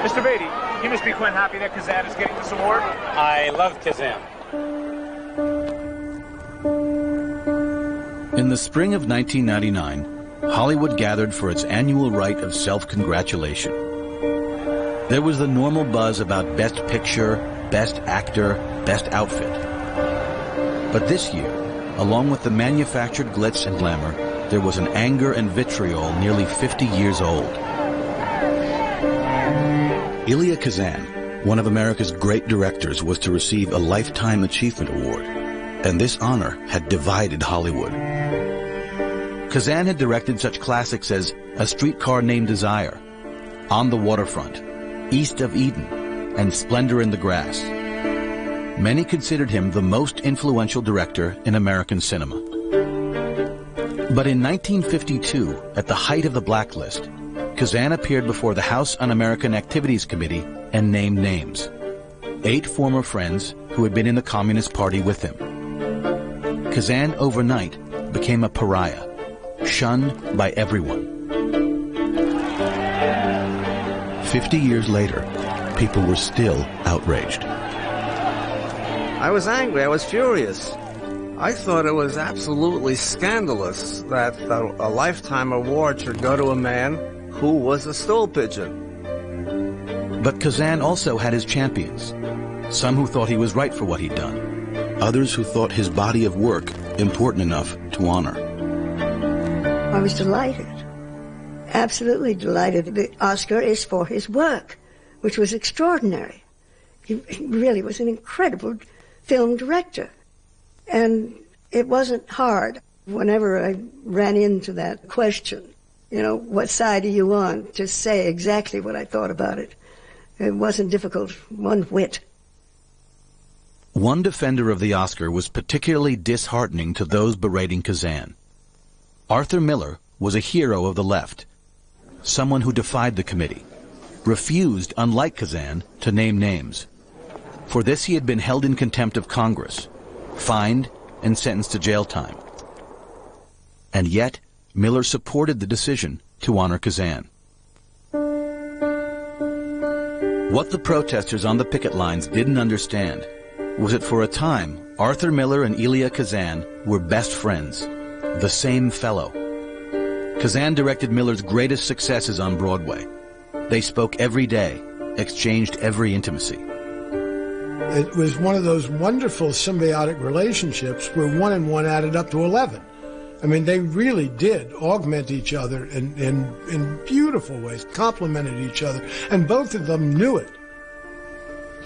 Mr. Beatty, you must be quite happy that Kazan is getting this award. I love Kazan. In the spring of 1999, Hollywood gathered for its annual rite of self-congratulation. There was the normal buzz about Best Picture, Best Actor, Best Outfit. But this year, along with the manufactured glitz and glamour, there was an anger and vitriol nearly 50 years old. Elia Kazan, one of America's great directors, was to receive a Lifetime Achievement Award, and this honor had divided Hollywood. Kazan had directed such classics as A Streetcar Named Desire, On the Waterfront, East of Eden, and Splendor in the Grass. Many considered him the most influential director in American cinema. But in 1952, at the height of the Blacklist, Kazan appeared before the House Un-American Activities Committee and named names. 8 former friends who had been in the Communist Party with him. Kazan overnight became a pariah, shunned by everyone. 50 years later, people were still outraged. I was angry. I was furious. I thought it was absolutely scandalous that a Lifetime Award should go to a man who was a stool pigeon. But Kazan also had his champions. Some who thought he was right for what he'd done. Others who thought his body of work important enough to honor. I was delighted. Absolutely delighted. The Oscar is for his work, which was extraordinary. He really was an incredible film director. And it wasn't hard. Whenever I ran into that question, you know, what side are you on, to say exactly what I thought about it. It wasn't difficult one whit. One defender of the Oscar was particularly disheartening to those berating Kazan. Arthur Miller was a hero of the left, someone who defied the committee, refused, unlike Kazan, to name names. For this he had been held in contempt of Congress, fined, and sentenced to jail time. And yet, Miller supported the decision to honor Kazan. What the protesters on the picket lines didn't understand was that for a time, Arthur Miller and Elia Kazan were best friends, the same fellow. Kazan directed Miller's greatest successes on Broadway. They spoke every day, exchanged every intimacy. It was one of those wonderful symbiotic relationships where 1 and 1 added up to 11. I mean, they really did augment each other in beautiful ways, complemented each other, and both of them knew it.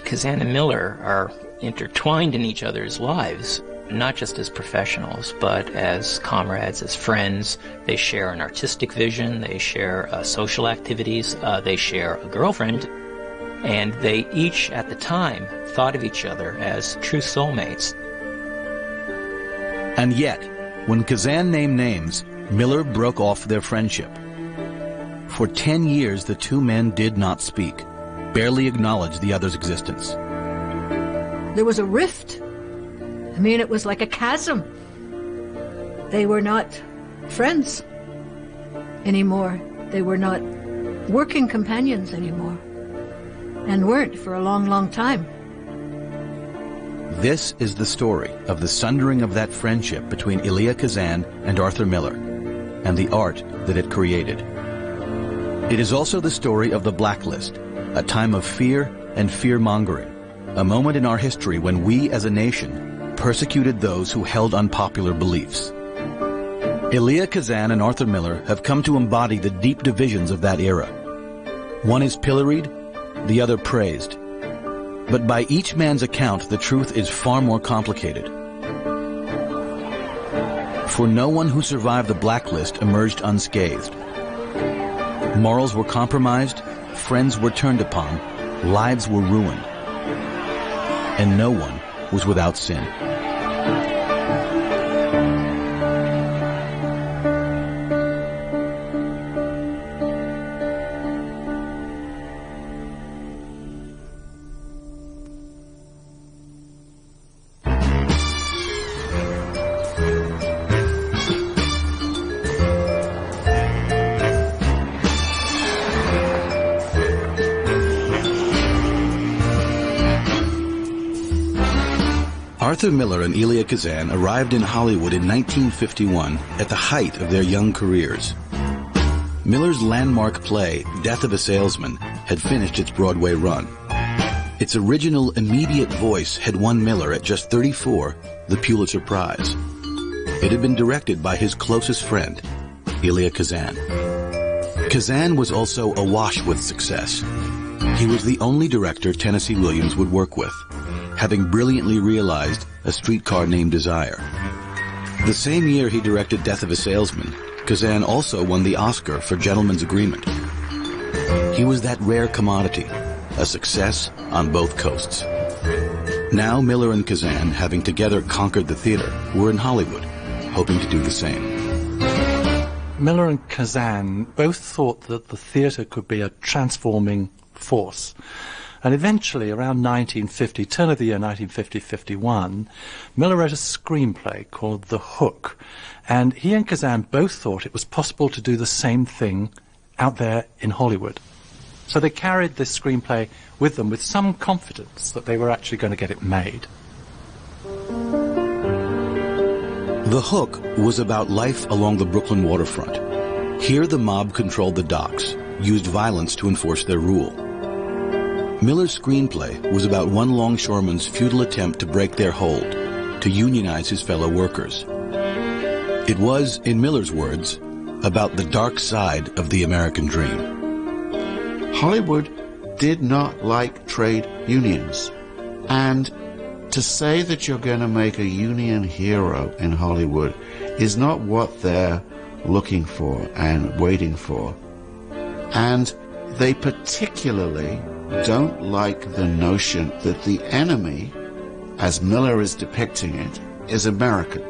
Kazan and Miller are intertwined in each other's lives, not just as professionals, but as comrades, as friends. They share an artistic vision, they share social activities, they share a girlfriend, and they each, at the time, thought of each other as true soulmates. And yet, when Kazan named names, Miller broke off their friendship. For 10 years, the two men did not speak, barely acknowledged the other's existence. There was a rift. I mean, it was like a chasm. They were not friends anymore. They were not working companions anymore, and weren't for a long, long time. This is the story of the sundering of that friendship between Elia Kazan and Arthur Miller, and the art that it created. It is also the story of the Blacklist, a time of fear and fear-mongering, a moment in our history when we as a nation persecuted those who held unpopular beliefs. Elia Kazan and Arthur Miller have come to embody the deep divisions of that era. One is pilloried, the other praised. But by each man's account, the truth is far more complicated. For no one who survived the Blacklist emerged unscathed. Morals were compromised, friends were turned upon, lives were ruined, and no one was without sin. Arthur Miller and Elia Kazan arrived in Hollywood in 1951 at the height of their young careers. Miller's landmark play, Death of a Salesman, had finished its Broadway run. Its original immediate voice had won Miller at just 34 the Pulitzer Prize. It had been directed by his closest friend, Elia Kazan. Kazan was also awash with success. He was the only director Tennessee Williams would work with, having brilliantly realized A Streetcar Named Desire. The same year he directed Death of a Salesman, Kazan also won the Oscar for Gentleman's Agreement. He was that rare commodity, a success on both coasts. Now Miller and Kazan, having together conquered the theater, were in Hollywood, hoping to do the same. Miller and Kazan both thought that the theater could be a transforming force. And eventually, around 1950, turn of the year 1950-51, Miller wrote a screenplay called The Hook. And he and Kazan both thought it was possible to do the same thing out there in Hollywood. So they carried this screenplay with them with some confidence that they were actually going to get it made. The Hook was about life along the Brooklyn waterfront. Here the mob controlled the docks, used violence to enforce their rule. Miller's screenplay was about one longshoreman's futile attempt to break their hold, to unionize his fellow workers. It was, in Miller's words, about the dark side of the American dream. Hollywood did not like trade unions. And to say that you're going to make a union hero in Hollywood is not what they're looking for and waiting for. And they particularly don't like the notion that the enemy, as Miller is depicting it, is American.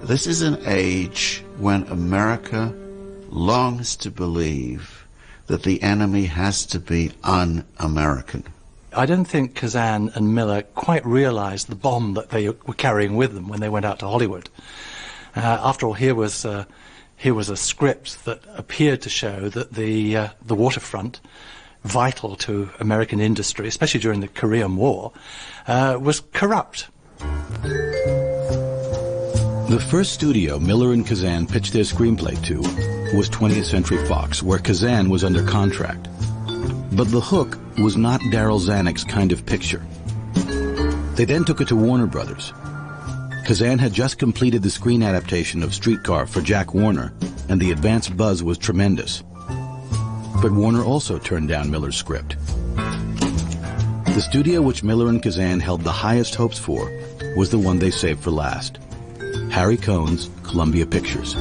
This is an age when America longs to believe that the enemy has to be un-American. I don't think Kazan and Miller quite realized the bomb that they were carrying with them when they went out to Hollywood. After all, here was a script that appeared to show that the waterfront, vital to American industry, especially during the Korean War, was corrupt. The first studio Miller and Kazan pitched their screenplay to was 20th Century Fox, where Kazan was under contract. But The Hook was not Darryl Zanuck's kind of picture. They then took it to Warner Brothers. Kazan had just completed the screen adaptation of Streetcar for Jack Warner, and the advance buzz was tremendous. But Warner also turned down Miller's script. The studio which Miller and Kazan held the highest hopes for was the one they saved for last, Harry Cohn's Columbia Pictures.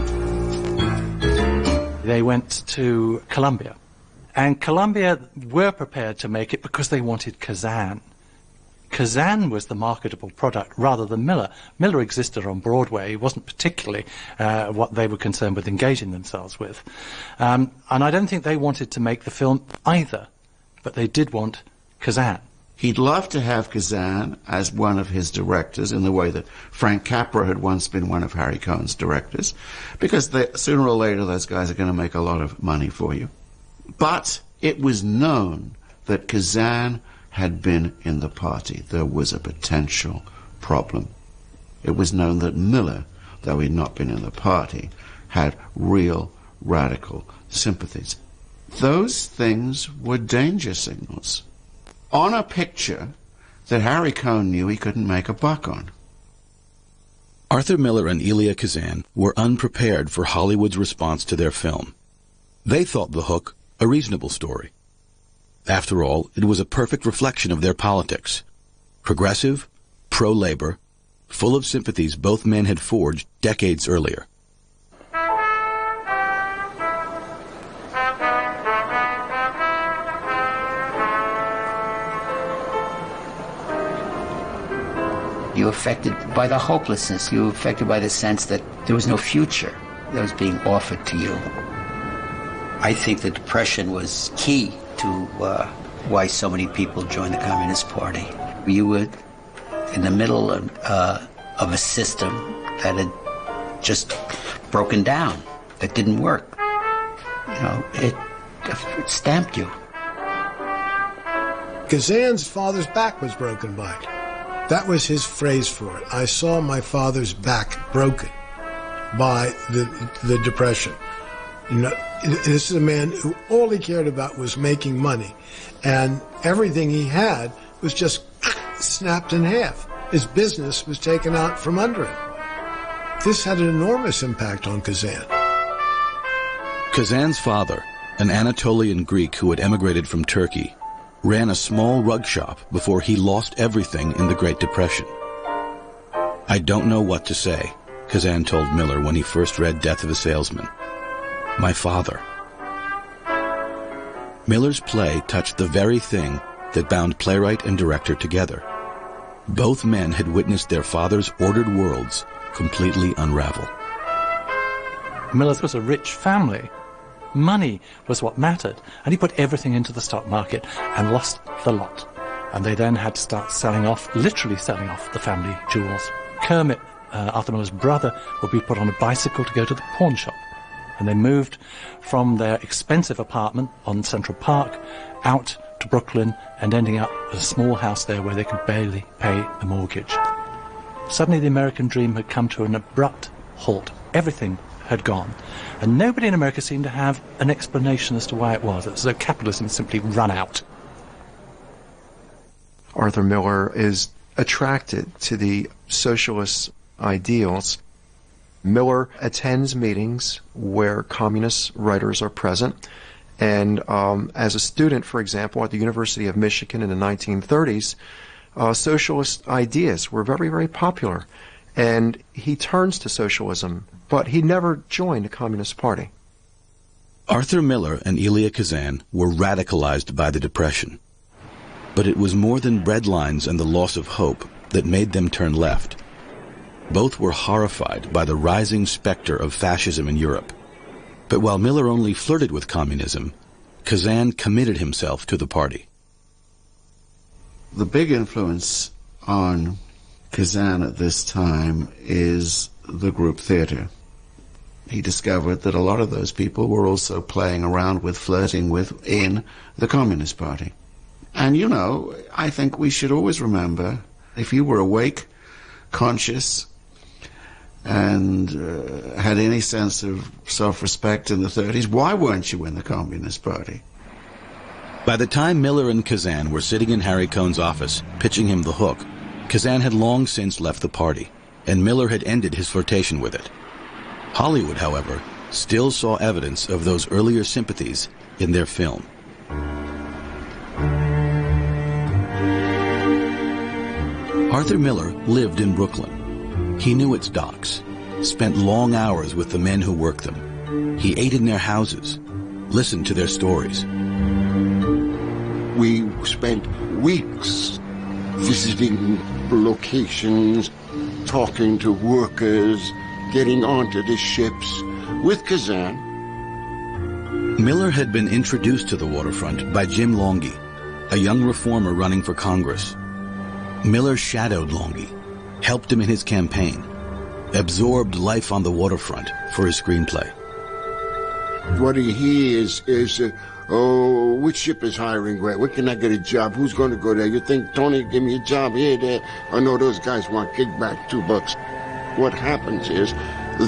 They went to Columbia, and Columbia were prepared to make it because they wanted Kazan. Kazan was the marketable product rather than Miller. Miller existed on Broadway. He wasn't particularly what they were concerned with engaging themselves with. And I don't think they wanted to make the film either, but they did want Kazan. He'd love to have Kazan as one of his directors in the way that Frank Capra had once been one of Harry Cohn's directors, because sooner or later those guys are going to make a lot of money for you. But it was known that Kazan had been in the party. There was a potential problem. It was known that Miller, though he'd not been in the party, had real radical sympathies. Those things were danger signals on a picture that Harry Cohn knew he couldn't make a buck on. Arthur Miller and Elia Kazan were unprepared for Hollywood's response to their film. They thought The Hook a reasonable story. After all, it was a perfect reflection of their politics. Progressive, pro-labor, full of sympathies both men had forged decades earlier. You were affected by the hopelessness. You were affected by the sense that there was no future that was being offered to you. I think the Depression was key to why so many people joined the Communist Party. You were in the middle of a system that had just broken down, that didn't work. You know, it stamped you. Kazan's father's back was broken by it. That was his phrase for it. I saw my father's back broken by the Depression. You know, this is a man who all he cared about was making money, and everything he had was just snapped in half. His business was taken out from under him. This had an enormous impact on Kazan. Kazan's father, an Anatolian Greek who had emigrated from Turkey, ran a small rug shop before he lost everything in the Great Depression. I don't know what to say, Kazan told Miller when he first read Death of a Salesman. My father. Miller's play touched the very thing that bound playwright and director together. Both men had witnessed their father's ordered worlds completely unravel. Miller's was a rich family. Money was what mattered, and he put everything into the stock market and lost the lot. And they then had to start selling off, literally selling off the family jewels. Kermit, Arthur Miller's brother, would be put on a bicycle to go to the pawn shop. And they moved from their expensive apartment on Central Park out to Brooklyn and ending up with a small house there where they could barely pay the mortgage. Suddenly the American dream had come to an abrupt halt. Everything had gone. And nobody in America seemed to have an explanation as to why it was. It was as though capitalism simply run out. Arthur Miller is attracted to the socialist ideals. Miller attends meetings where communist writers are present. And as a student, for example, at the University of Michigan in the 1930s, socialist ideas were very, very popular. And he turns to socialism, but he never joined the Communist Party. Arthur Miller and Elia Kazan were radicalized by the Depression. But it was more than breadlines and the loss of hope that made them turn left. Both were horrified by the rising specter of fascism in Europe. But while Miller only flirted with communism, Kazan committed himself to the party. The big influence on Kazan at this time is the group theater. He discovered that a lot of those people were also playing around with, flirting with, in the Communist Party. And, you know, I think we should always remember, if you were awake, conscious, and had any sense of self-respect in the 30s, why weren't you in the Communist Party? By the time Miller and Kazan were sitting in Harry Cohn's office, pitching him The Hook, Kazan had long since left the party, and Miller had ended his flirtation with it. Hollywood, however, still saw evidence of those earlier sympathies in their film. Arthur Miller lived in Brooklyn. He knew its docks, spent long hours with the men who worked them. He ate in their houses, listened to their stories. We spent weeks visiting locations, talking to workers, getting onto the ships with Kazan. Miller had been introduced to the waterfront by Jim Longy, a young reformer running for Congress. Miller shadowed Longy, helped him in his campaign, absorbed life on the waterfront for his screenplay. What he hears is Oh, which ship is hiring where? Where can I get a job? Who's going to go there? You think Tony give me a job here, there? Oh, no, those guys want kickback, $2. What happens is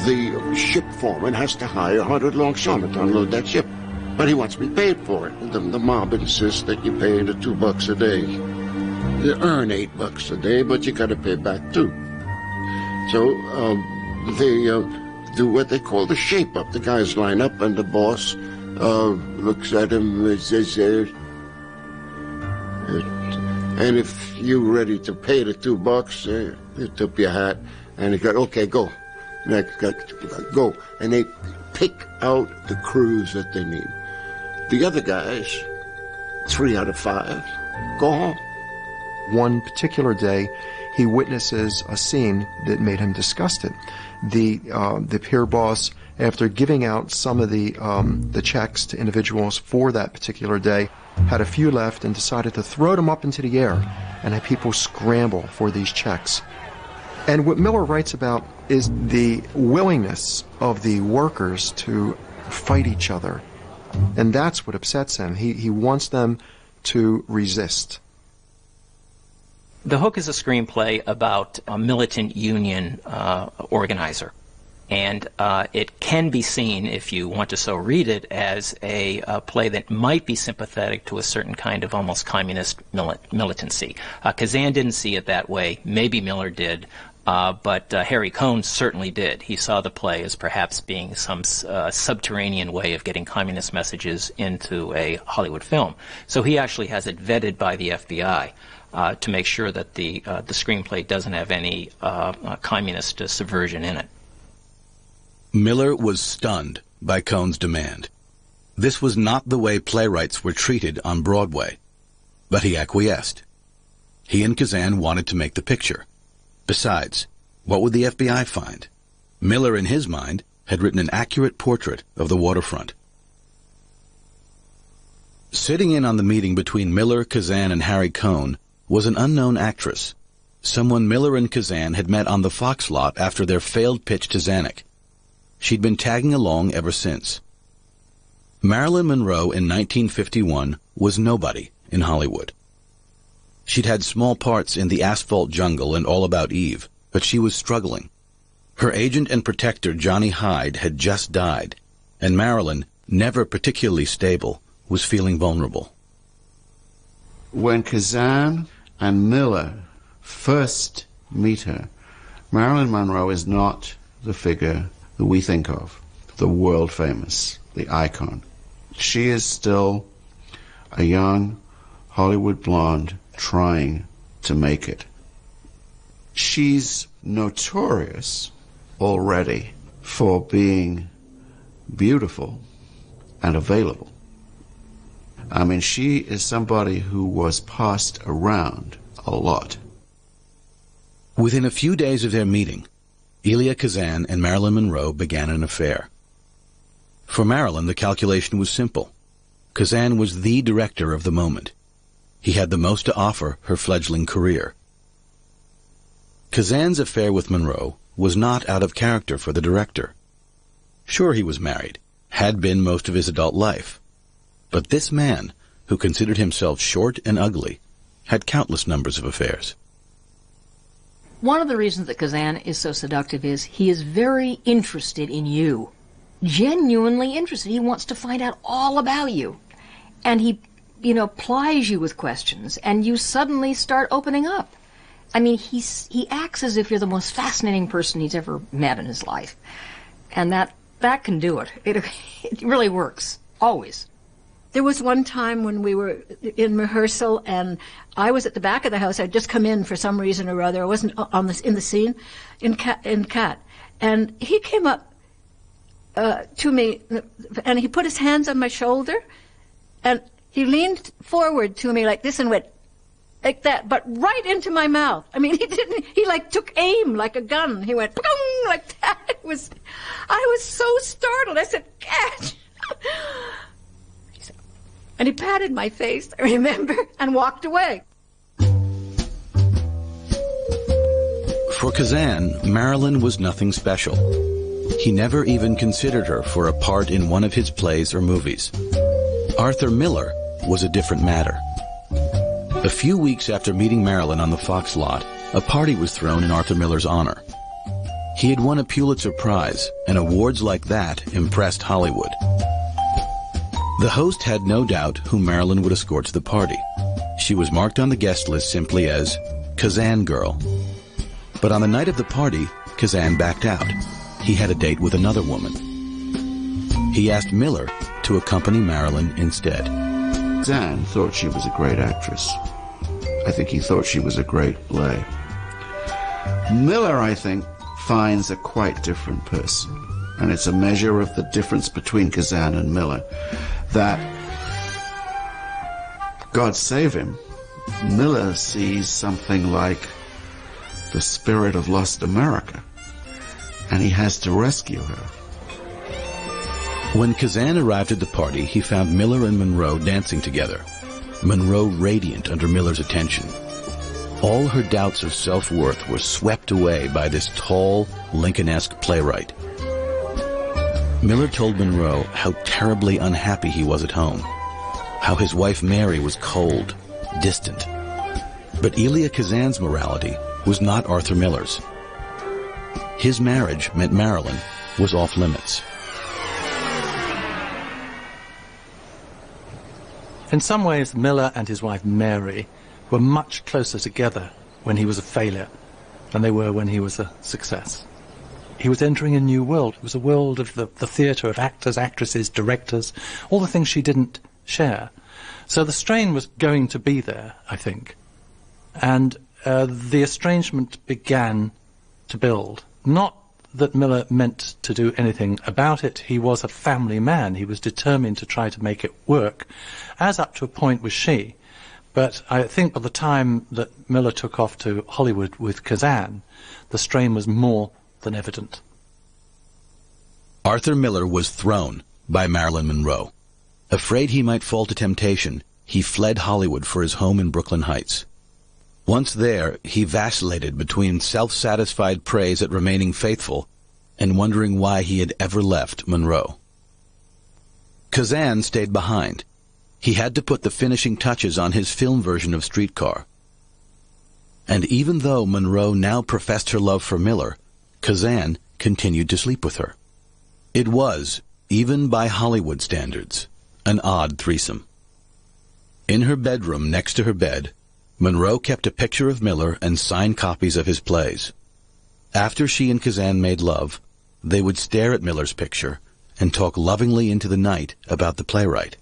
the ship foreman has to hire 100 longshoremen to unload that ship. But he wants to be paid for it. The mob insists that you pay the $2 a day. You earn $8 a day, but you got to pay back too. So they do what they call the shape-up. The guys line up, and the boss looks at him and says, and if you're ready to pay the $2, you tip your hat, and he goes, okay, go. Next, go. And they pick out the crews that they need. The other guys, 3 out of 5, go home. One particular day, he witnesses a scene that made him disgusted. The pier boss, after giving out some of the checks to individuals for that particular day, had a few left and decided to throw them up into the air and have people scramble for these checks. And what Miller writes about is the willingness of the workers to fight each other. And that's what upsets him. He wants them to resist. The Hook is a screenplay about a militant union organizer. And it can be seen, if you want to so read it, as a play that might be sympathetic to a certain kind of almost communist militancy. Kazan didn't see it that way. Maybe Miller did. But Harry Cohn certainly did. He saw the play as perhaps being some subterranean way of getting communist messages into a Hollywood film. So he actually has it vetted by the FBI to make sure that the screenplay doesn't have any communist subversion in it. Miller was stunned by Cohn's demand. This was not the way playwrights were treated on Broadway, but he acquiesced. He and Kazan wanted to make the picture. Besides, what would the FBI find? Miller, in his mind, had written an accurate portrait of the waterfront. Sitting in on the meeting between Miller, Kazan, and Harry Cohn was an unknown actress, someone Miller and Kazan had met on the Fox lot after their failed pitch to Zanuck. She'd been tagging along ever since. Marilyn Monroe in 1951 was nobody in Hollywood. She'd had small parts in The Asphalt Jungle and All About Eve, but she was struggling. Her agent and protector, Johnny Hyde, had just died, and Marilyn, never particularly stable, was feeling vulnerable. When Kazan and Miller first meet her, Marilyn Monroe is not the figure that we think of, the world famous, the icon. She is still a young Hollywood blonde trying to make it. She's notorious already for being beautiful and available. I mean, she is somebody who was passed around a lot. Within a few days of their meeting, Elia Kazan and Marilyn Monroe began an affair. For Marilyn, the calculation was simple. Kazan was the director of the moment. He had the most to offer her fledgling career. Kazan's affair with Monroe was not out of character for the director. Sure, he was married, had been most of his adult life. But this man, who considered himself short and ugly, had countless numbers of affairs. One of the reasons that Kazan is so seductive is he is very interested in you. Genuinely interested. He wants to find out all about you. And he, plies you with questions, and you suddenly start opening up. I mean, he acts as if you're the most fascinating person he's ever met in his life. And that can do it. It really works. Always. There was one time when we were in rehearsal, and I was at the back of the house. I'd just come in for some reason or other. I wasn't in the scene in Cat. And he came up to me, and he put his hands on my shoulder, and he leaned forward to me like this and went like that, but right into my mouth. I mean, he took aim like a gun. He went boom, like that. I was so startled. I said, "Catch!" And he patted my face, I remember, and walked away. For Kazan, Marilyn was nothing special. He never even considered her for a part in one of his plays or movies. Arthur Miller was a different matter. A few weeks after meeting Marilyn on the Fox lot, a party was thrown in Arthur Miller's honor. He had won a Pulitzer Prize, and awards like that impressed Hollywood. The host had no doubt whom Marilyn would escort to the party. She was marked on the guest list simply as Kazan Girl. But on the night of the party, Kazan backed out. He had a date with another woman. He asked Miller to accompany Marilyn instead. Kazan thought she was a great actress. I think he thought she was a great play. Miller, I think, finds a quite different person. And it's a measure of the difference between Kazan and Miller that, God save him, Miller sees something like the spirit of lost America, and he has to rescue her. When Kazan arrived at the party, he found Miller and Monroe dancing together, Monroe radiant under Miller's attention. All her doubts of self-worth were swept away by this tall, Lincoln-esque playwright. Miller told Monroe how terribly unhappy he was at home, how his wife Mary was cold, distant. But Elia Kazan's morality was not Arthur Miller's. His marriage meant Marilyn was off limits. In some ways, Miller and his wife Mary were much closer together when he was a failure than they were when he was a success. He was entering a new world. It was a world of the theatre, of actors, actresses, directors, all the things she didn't share. So the strain was going to be there, I think. And the estrangement began to build. Not that Miller meant to do anything about it. He was a family man. He was determined to try to make it work, as up to a point was she. But I think by the time that Miller took off to Hollywood with Kazan, the strain was more than evident. Arthur Miller was thrown by Marilyn Monroe. Afraid he might fall to temptation, he fled Hollywood for his home in Brooklyn Heights. Once there, he vacillated between self-satisfied praise at remaining faithful and wondering why he had ever left Monroe. Kazan stayed behind. He had to put the finishing touches on his film version of Streetcar. And even though Monroe now professed her love for Miller, Kazan continued to sleep with her. It was, even by Hollywood standards, an odd threesome. In her bedroom next to her bed, Monroe kept a picture of Miller and signed copies of his plays. After she and Kazan made love, they would stare at Miller's picture and talk lovingly into the night about the playwright.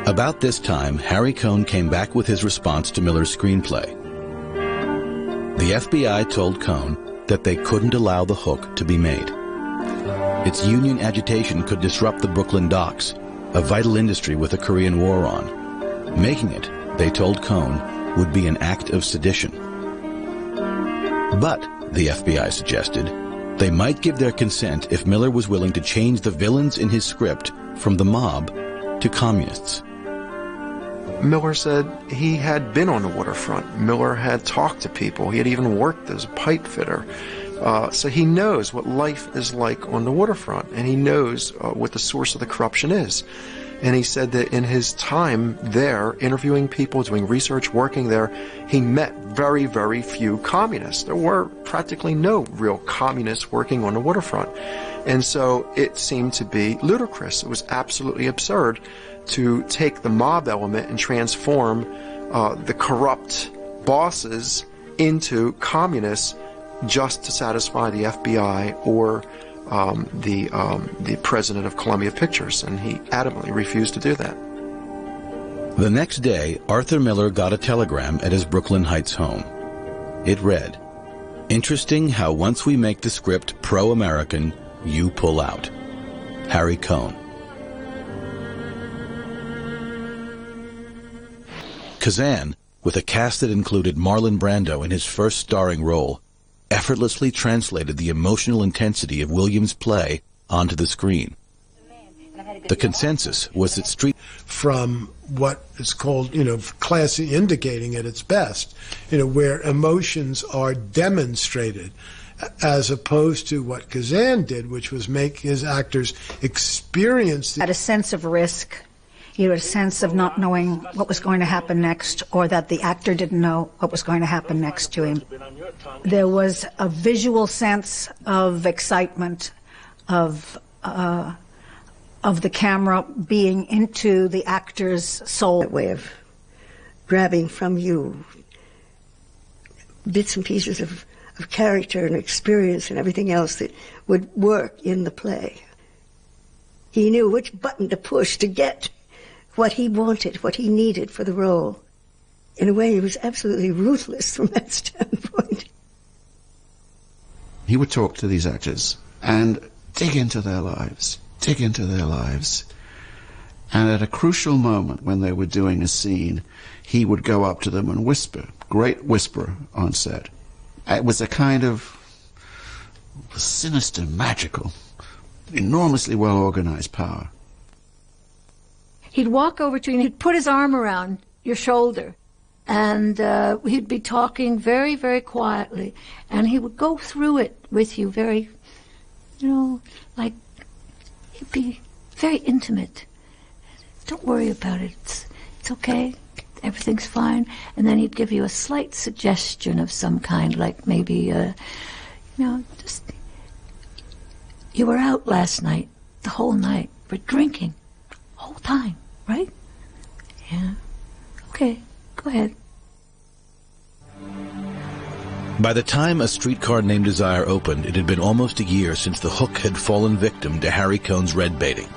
About this time, Harry Cohn came back with his response to Miller's screenplay. The FBI told Cohn that they couldn't allow The Hook to be made. Its union agitation could disrupt the Brooklyn docks, a vital industry with the Korean War on. Making it, they told Cohn, would be an act of sedition. But, the FBI suggested, they might give their consent if Miller was willing to change the villains in his script from the mob to communists. Miller said he had been on the waterfront. Miller had talked to people. He had even worked as a pipe fitter. So he knows what life is like on the waterfront, and he knows what the source of the corruption is. And he said that in his time there, interviewing people, doing research, working there, he met very, very few communists. There were practically no real communists working on the waterfront. And so it seemed to be ludicrous. It was absolutely absurd to take the mob element and transform the corrupt bosses into communists just to satisfy the FBI or the president of Columbia Pictures, and he adamantly refused to do that. The next day, Arthur Miller got a telegram at his Brooklyn Heights home. It read, "Interesting how once we make the script pro-American, you pull out. Harry Cohn." Kazan, with a cast that included Marlon Brando in his first starring role, effortlessly translated the emotional intensity of Williams' play onto the screen. The consensus was that from what is called, classy indicating at its best, where emotions are demonstrated as opposed to what Kazan did, which was make his actors experience had a sense of risk. You had a sense of not knowing what was going to happen next, or that the actor didn't know what was going to happen next to him. There was a visual sense of excitement, of the camera being into the actor's soul. That way of grabbing from you bits and pieces of character and experience and everything else that would work in the play. He knew which button to push to get what he wanted, what he needed for the role. In a way, he was absolutely ruthless from that standpoint. He would talk to these actors and dig into their lives. And at a crucial moment when they were doing a scene, he would go up to them and whisper, great whisperer on set. It was a kind of sinister, magical, enormously well-organized power. He'd walk over to you and he'd put his arm around your shoulder, and he'd be talking very, very quietly, and he would go through it with you very, like, he'd be very intimate. Don't worry about it. It's okay. Everything's fine. And then he'd give you a slight suggestion of some kind, like maybe, just, you were out last night, the whole night, for drinking, whole time, right? Yeah. Okay, go ahead. By the time A Streetcar Named Desire opened, it had been almost a year since the Hook had fallen victim to Harry Cohn's red baiting.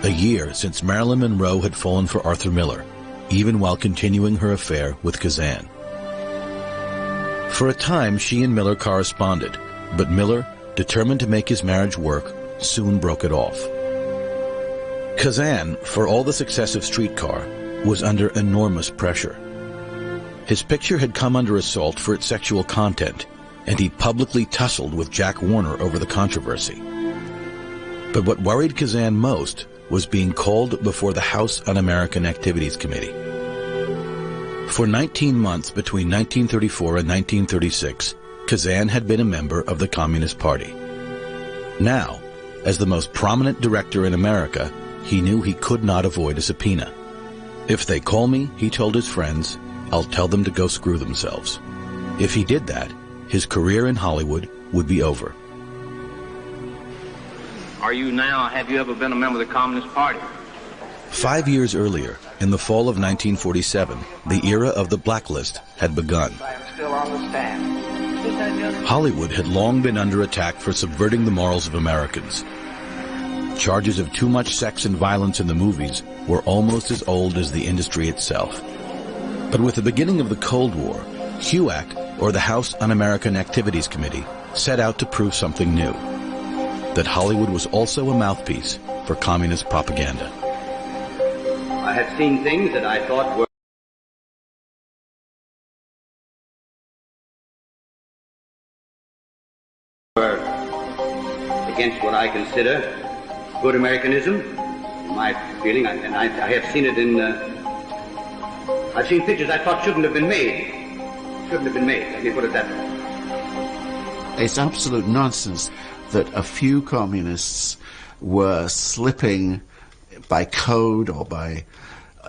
A year since Marilyn Monroe had fallen for Arthur Miller, even while continuing her affair with Kazan. For a time, she and Miller corresponded, but Miller, determined to make his marriage work, soon broke it off. Kazan, for all the success of Streetcar, was under enormous pressure. His picture had come under assault for its sexual content, and he publicly tussled with Jack Warner over the controversy. But what worried Kazan most was being called before the House Un-American Activities Committee. For 19 months between 1934 and 1936, Kazan had been a member of the Communist Party. Now, as the most prominent director in America, he knew he could not avoid a subpoena. If they call me, he told his friends, I'll tell them to go screw themselves. If he did that, his career in Hollywood would be over. Have you ever been a member of the Communist Party? 5 years earlier, in the fall of 1947, the era of the Blacklist had begun. I am still on the stand. Hollywood had long been under attack for subverting the morals of Americans. Charges of too much sex and violence in the movies were almost as old as the industry itself. But with the beginning of the Cold War, HUAC, or the House Un-American Activities Committee, set out to prove something new: that Hollywood was also a mouthpiece for communist propaganda. I have seen things that I thought were against what I consider good Americanism, in my feeling, and I have seen it in, I've seen pictures I thought shouldn't have been made. Let me put it that way. It's absolute nonsense that a few communists were slipping by code or by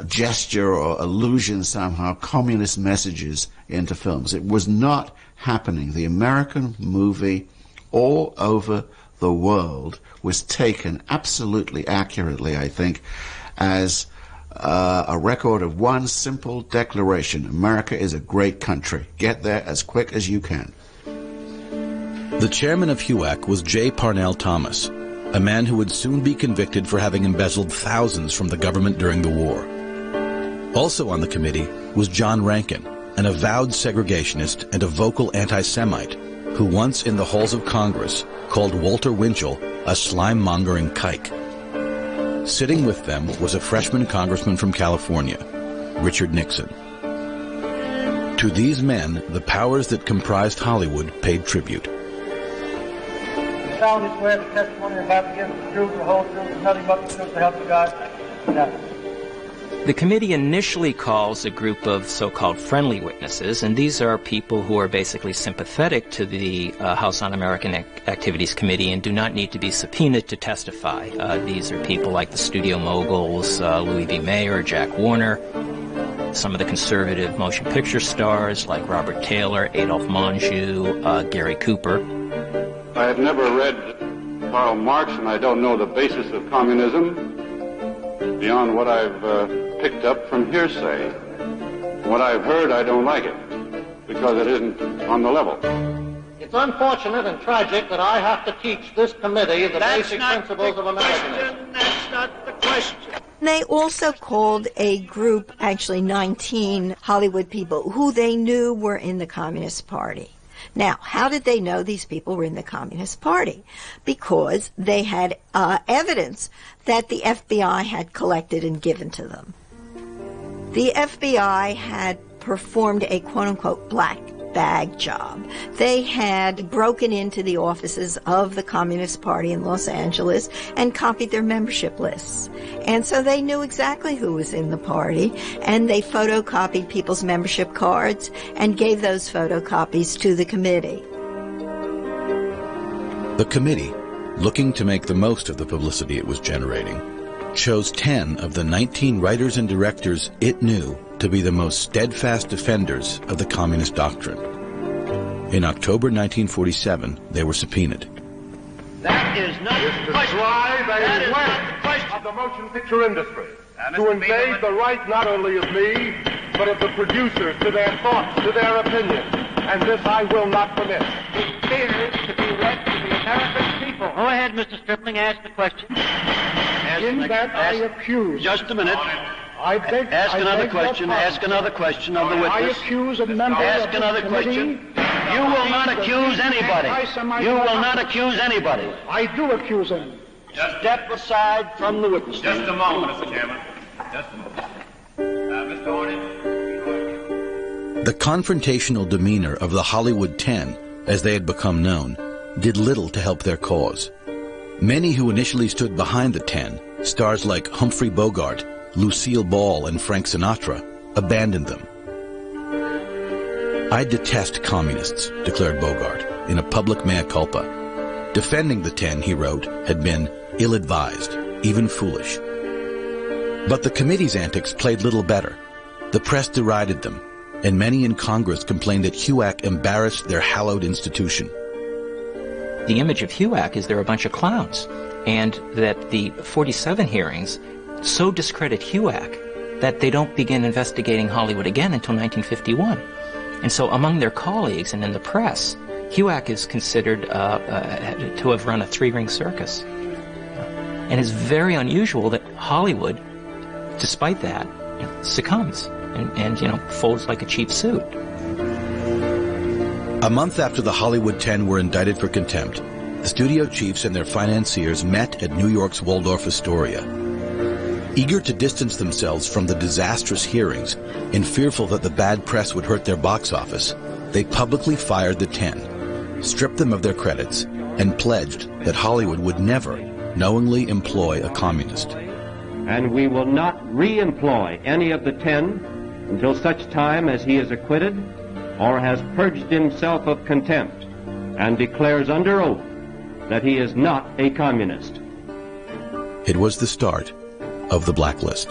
gesture or allusion somehow communist messages into films. It was not happening. The American movie all over the world was taken absolutely accurately, I think, as a record of one simple declaration: America is a great country. Get there as quick as you can. The chairman of HUAC was J. Parnell Thomas, a man who would soon be convicted for having embezzled thousands from the government during the war. Also on the committee was John Rankin, an avowed segregationist and a vocal anti-Semite, who once in the halls of Congress called Walter Winchell a slime-mongering kike. Sitting with them was a freshman congressman from California, Richard Nixon. To these men, the powers that comprised Hollywood paid tribute. You solemnly swear the testimony you're about to give is the truth, the whole truth, and nothing but the truth, to help you God? No. The committee initially calls a group of so-called friendly witnesses, and these are people who are basically sympathetic to the House Un-American Activities Committee and do not need to be subpoenaed to testify. These are people like the studio moguls, Louis B. Mayer, Jack Warner, some of the conservative motion picture stars like Robert Taylor, Adolphe Menjou, Gary Cooper. I have never read Karl Marx, and I don't know the basis of communism beyond what I've picked up from hearsay. What I've heard, I don't like it, because it isn't on the level. It's unfortunate and tragic that I have to teach this committee the basic principles of Americanism. That's not the question. They also called a group, actually 19 Hollywood people, who they knew were in the Communist Party. Now, how did they know these people were in the Communist Party? Because they had evidence that the FBI had collected and given to them. The FBI had performed a quote-unquote black bag job. They had broken into the offices of the Communist Party in Los Angeles and copied their membership lists. And so they knew exactly who was in the party, and they photocopied people's membership cards and gave those photocopies to the committee. The committee, looking to make the most of the publicity it was generating, chose 10 of the 19 writers and directors it knew to be the most steadfast defenders of the communist doctrine. In October 1947, they were subpoenaed. That is not the question. That is not the question of the motion picture industry to invade the right not only of me, but of the producers to their thoughts, to their opinions. And this I will not permit. It appears to be read to the American people. Go ahead, Mr. Stripling, ask the question. I accuse. Just a minute. Ask another question of the witness. I accuse a member Ask of the another committee. question. You will not accuse anybody. You will not accuse anybody. I do accuse him. Just step aside from the witness stand. Just a moment, Mr. Chairman. Just a moment. Mr. Hornet. The confrontational demeanor of the Hollywood 10, as they had become known, did little to help their cause. Many who initially stood behind the 10, stars like Humphrey Bogart, Lucille Ball, and Frank Sinatra, abandoned them. "I detest communists," declared Bogart in a public mea culpa. Defending the 10, he wrote, had been ill-advised, even foolish. But the committee's antics played little better. The press derided them, and many in Congress complained that HUAC embarrassed their hallowed institution. The image of HUAC is they're a bunch of clowns, and that the 47 hearings so discredit HUAC that they don't begin investigating Hollywood again until 1951. And so among their colleagues and in the press, HUAC is considered to have run a three-ring circus. And it's very unusual that Hollywood, despite that, succumbs and folds like a cheap suit. A month after the Hollywood 10 were indicted for contempt, the studio chiefs and their financiers met at New York's Waldorf Astoria. Eager to distance themselves from the disastrous hearings and fearful that the bad press would hurt their box office, they publicly fired the 10, stripped them of their credits, and pledged that Hollywood would never knowingly employ a communist. And we will not re-employ any of the 10 until such time as he is acquitted or has purged himself of contempt and declares under oath that he is not a communist. It was the start of the Blacklist.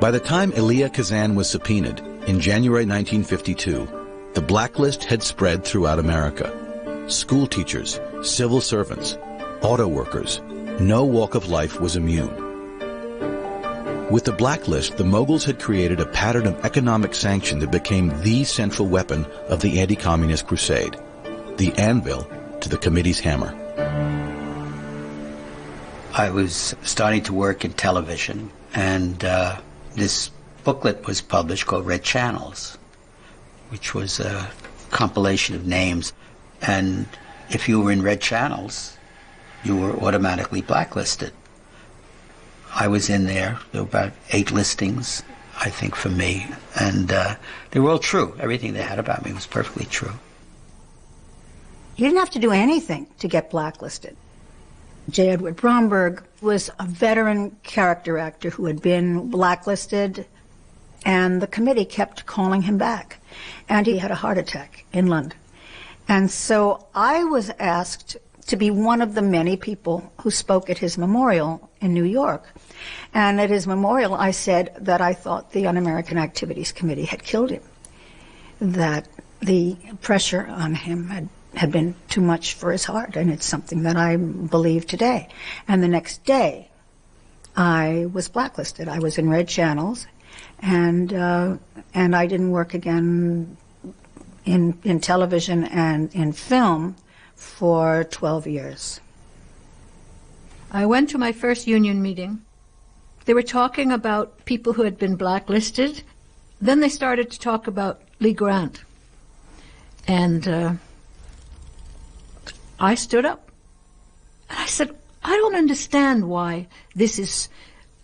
By the time Elia Kazan was subpoenaed in January 1952, the Blacklist had spread throughout America. School teachers, civil servants, auto workers, no walk of life was immune. With the Blacklist, the moguls had created a pattern of economic sanction that became the central weapon of the anti-communist crusade, the anvil to the committee's hammer. I was starting to work in television, and this booklet was published called Red Channels, which was a compilation of names. And if you were in Red Channels, you were automatically blacklisted. I was in there. There were about 8 listings, I think, for me. And they were all true. Everything they had about me was perfectly true. You didn't have to do anything to get blacklisted. J. Edward Bromberg was a veteran character actor who had been blacklisted, and the committee kept calling him back. And he had a heart attack in London. And so I was asked to be one of the many people who spoke at his memorial in New York. And at his memorial, I said that I thought the Un-American Activities Committee had killed him, that the pressure on him had been too much for his heart, and it's something that I believe today. And the next day, I was blacklisted. I was in red channels, and I didn't work again in television and in film for 12 years. I went to my first union meeting. They were talking about people who had been blacklisted. Then they started to talk about Lee Grant. And I stood up. And I said, I don't understand why this is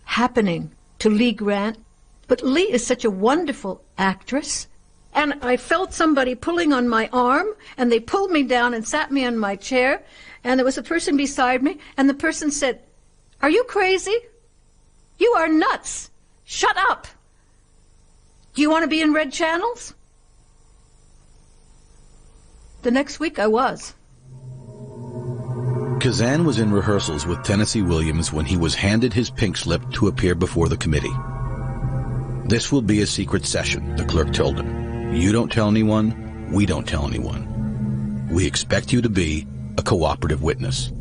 happening to Lee Grant. But Lee is such a wonderful actress. And I felt somebody pulling on my arm, and they pulled me down and sat me on my chair. And there was a person beside me, and the person said, "Are you crazy? You are nuts. Shut up. Do you want to be in red channels?" The next week I was. Kazan was in rehearsals with Tennessee Williams when he was handed his pink slip to appear before the committee. "This will be a secret session," the clerk told him. "You don't tell anyone, we don't tell anyone. We expect you to be a cooperative witness."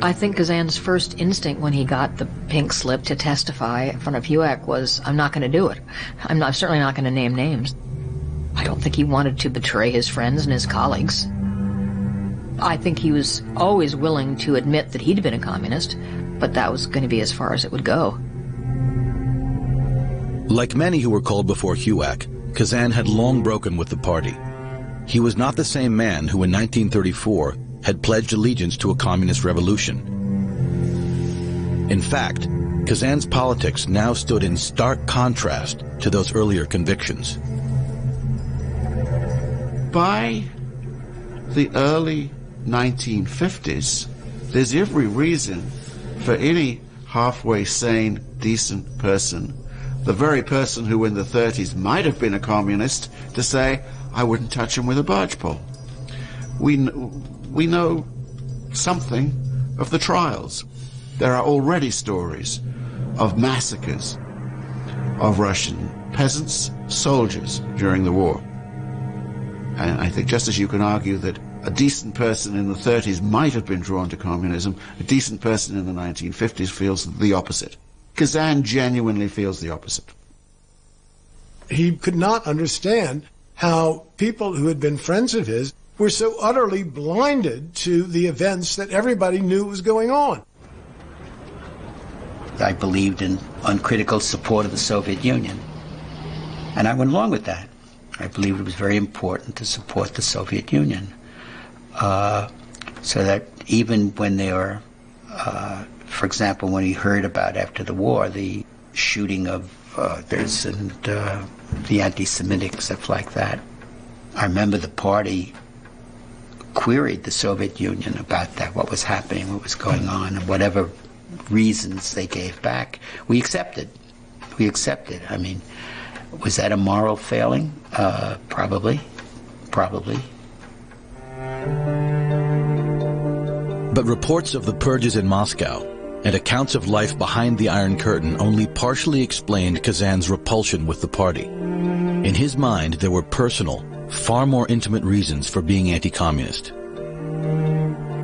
I think Kazan's first instinct when he got the pink slip to testify in front of HUAC was, I'm not going to do it. I'm certainly not going to name names. I don't think he wanted to betray his friends and his colleagues. I think he was always willing to admit that he'd been a communist, but that was going to be as far as it would go. Like many who were called before HUAC, Kazan had long broken with the party. He was not the same man who in 1934 had pledged allegiance to a communist revolution. In fact, Kazan's politics now stood in stark contrast to those earlier convictions. By the early 1950s, there's every reason for any halfway sane, decent person, the very person who in the 30s might have been a communist, to say, I wouldn't touch him with a barge pole. We know something of the trials. There are already stories of massacres of Russian peasants, soldiers during the war. And I think just as you can argue that a decent person in the 30s might have been drawn to communism, a decent person in the 1950s feels the opposite. Kazan genuinely feels the opposite. He could not understand how people who had been friends of his were so utterly blinded to the events that everybody knew was going on. I believed in uncritical support of the Soviet Union, and I went along with that. I believed it was very important to support the Soviet Union, so that even when they were, for example, when he heard about after the war the shooting of others and the anti-Semitic stuff like that, I remember the party queried the Soviet Union about that, what was happening, what was going on, and whatever reasons they gave back, we accepted. We accepted. I mean, was that a moral failing? Probably. But reports of the purges in Moscow and accounts of life behind the Iron Curtain only partially explained Kazan's repulsion with the party. In his mind, there were personal, far more intimate reasons for being anti-communist.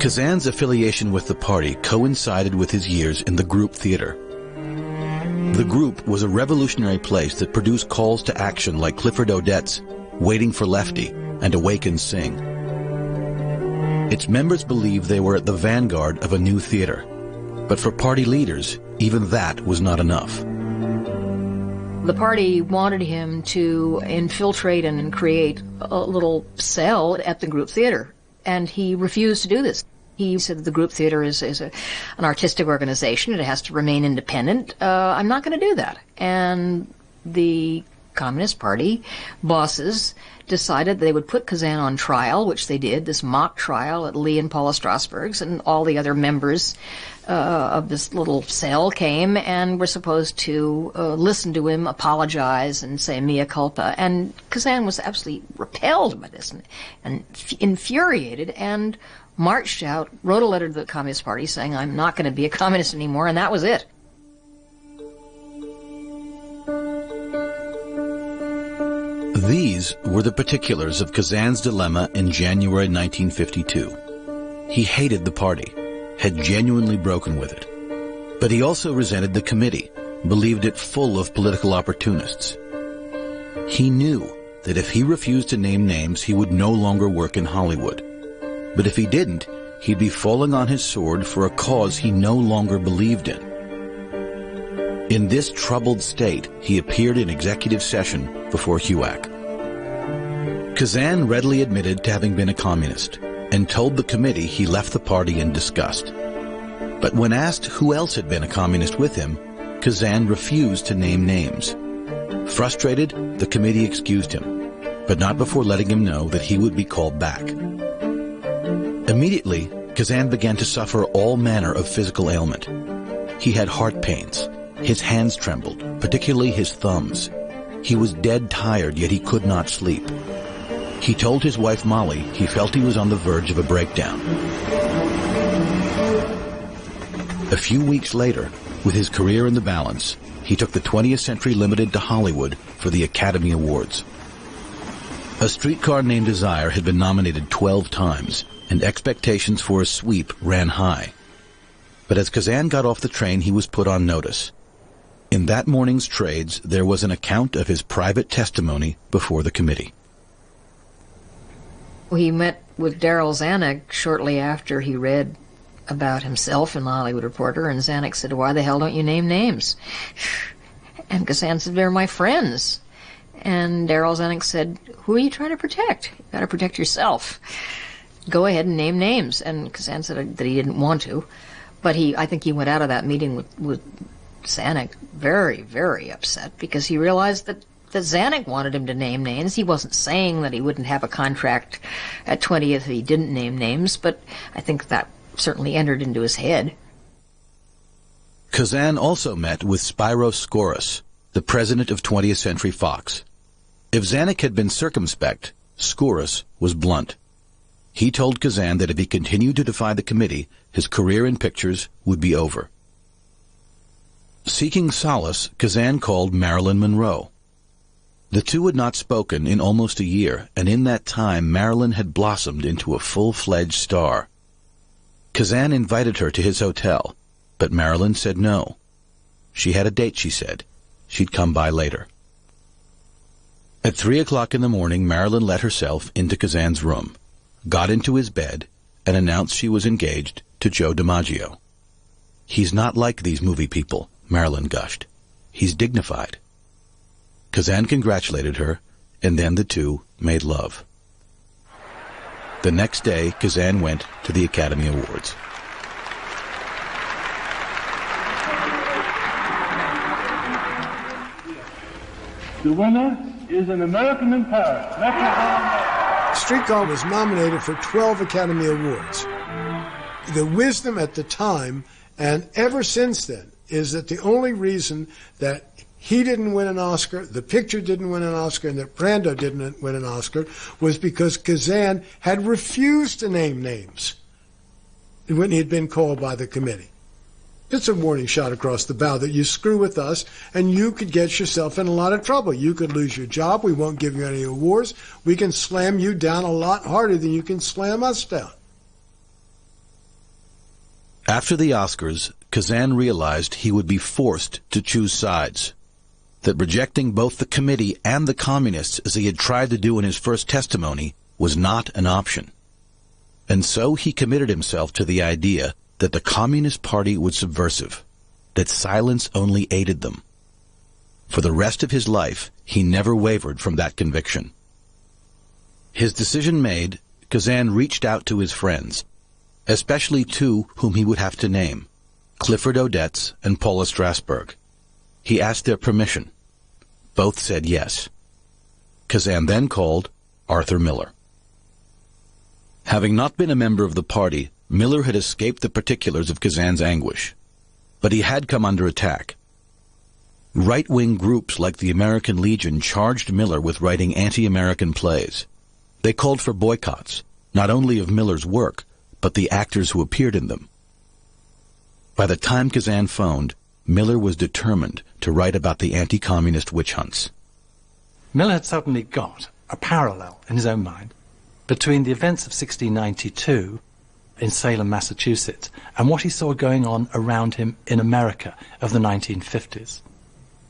Kazan's affiliation with the party coincided with his years in the Group Theater. The Group was a revolutionary place that produced calls to action like Clifford Odets, Waiting for Lefty, and Awake and Sing. Its members believed they were at the vanguard of a new theater. But for party leaders, even that was not enough. The party wanted him to infiltrate and create a little cell at the Group Theater, and he refused to do this. He said the Group Theater is an artistic organization. It has to remain independent. I'm not going to do that. And the Communist Party bosses decided they would put Kazan on trial, which they did, this mock trial at Lee and Paula Strasberg's, and all the other members of this little cell came and were supposed to listen to him, apologize, and say mea culpa. And Kazan was absolutely repelled by this and infuriated and marched out, wrote a letter to the Communist Party saying, I'm not going to be a communist anymore, and that was it. These were the particulars of Kazan's dilemma in January 1952. He hated the party, had genuinely broken with it. But he also resented the committee, believed it full of political opportunists. He knew that if he refused to name names, he would no longer work in Hollywood. But if he didn't, he'd be falling on his sword for a cause he no longer believed in. In this troubled state, he appeared in executive session before HUAC. Kazan readily admitted to having been a communist and told the committee he left the party in disgust. But when asked who else had been a communist with him, Kazan refused to name names. Frustrated, the committee excused him, but not before letting him know that he would be called back. Immediately, Kazan began to suffer all manner of physical ailment. He had heart pains. His hands trembled, particularly his thumbs. He was dead tired, yet he could not sleep. He told his wife Molly he felt he was on the verge of a breakdown. A few weeks later, with his career in the balance, he took the 20th Century Limited to Hollywood for the Academy Awards. A Streetcar Named Desire had been nominated 12 times, and expectations for a sweep ran high. But as Kazan got off the train, he was put on notice. In that morning's trades, there was an account of his private testimony before the committee. He met with Darryl Zanuck shortly after he read about himself in the Hollywood Reporter, and Zanuck said, why the hell don't you name names? And Kazan said, they're my friends. And Darryl Zanuck said, who are you trying to protect? You got to protect yourself. Go ahead and name names. And Kazan said that he didn't want to, but I think he went out of that meeting with Zanuck very, very upset, because he realized that Zanuck wanted him to name names. He wasn't saying that he wouldn't have a contract at 20th if he didn't name names, but I think that certainly entered into his head. Kazan also met with Spyro Skouras, the president of 20th Century Fox. If Zanuck had been circumspect, Skouras was blunt. He told Kazan that if he continued to defy the committee, his career in pictures would be over. Seeking solace, Kazan called Marilyn Monroe. The two had not spoken in almost a year, and in that time Marilyn had blossomed into a full-fledged star. Kazan invited her to his hotel, but Marilyn said no. She had a date, she said. She'd come by later. At 3 o'clock in the morning, Marilyn let herself into Kazan's room, got into his bed, and announced she was engaged to Joe DiMaggio. He's not like these movie people, Marilyn gushed. He's dignified. Kazan congratulated her, and then the two made love. The next day, Kazan went to the Academy Awards. The winner is An American in Paris. Streetcar was nominated for 12 Academy Awards. The wisdom at the time, and ever since then, is that the only reason that he didn't win an Oscar, the picture didn't win an Oscar, and that Brando didn't win an Oscar was because Kazan had refused to name names when he had been called by the committee. It's a warning shot across the bow that you screw with us and you could get yourself in a lot of trouble. You could lose your job. We won't give you any awards. We can slam you down a lot harder than you can slam us down. After the Oscars, Kazan realized he would be forced to choose sides, that rejecting both the committee and the communists, as he had tried to do in his first testimony, was not an option. And so he committed himself to the idea that the Communist Party was subversive, that silence only aided them. For the rest of his life, he never wavered from that conviction. His decision made, Kazan reached out to his friends, especially two whom he would have to name, Clifford Odets and Paula Strasberg. He asked their permission. Both said yes. Kazan then called Arthur Miller. Having not been a member of the party, Miller had escaped the particulars of Kazan's anguish. But he had come under attack. Right-wing groups like the American Legion charged Miller with writing anti-American plays. They called for boycotts, not only of Miller's work, but the actors who appeared in them. By the time Kazan phoned, Miller was determined to write about the anti-communist witch hunts. Miller had suddenly got a parallel in his own mind between the events of 1692 in Salem, Massachusetts, and what he saw going on around him in America of the 1950s.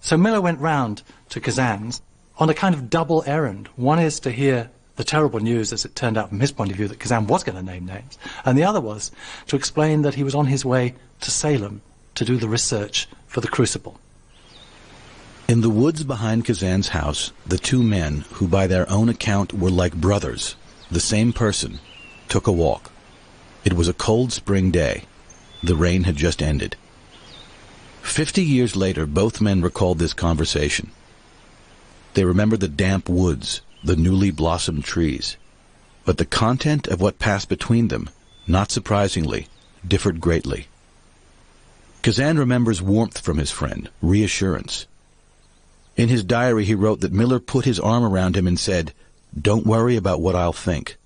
So Miller went round to Kazan's on a kind of double errand. One is to hear the terrible news, as it turned out from his point of view, that Kazan was going to name names, and the other was to explain that he was on his way to Salem to do the research for the Crucible. In the woods behind Kazan's house, the two men, who by their own account were like brothers, the same person, took a walk. It was a cold spring day. The rain had just ended. 50 years later, both men recalled this conversation. They remembered the damp woods, the newly blossomed trees. But the content of what passed between them, not surprisingly, differed greatly. Kazan remembers warmth from his friend, reassurance. In his diary he wrote that Miller put his arm around him and said, "Don't worry about what I'll think.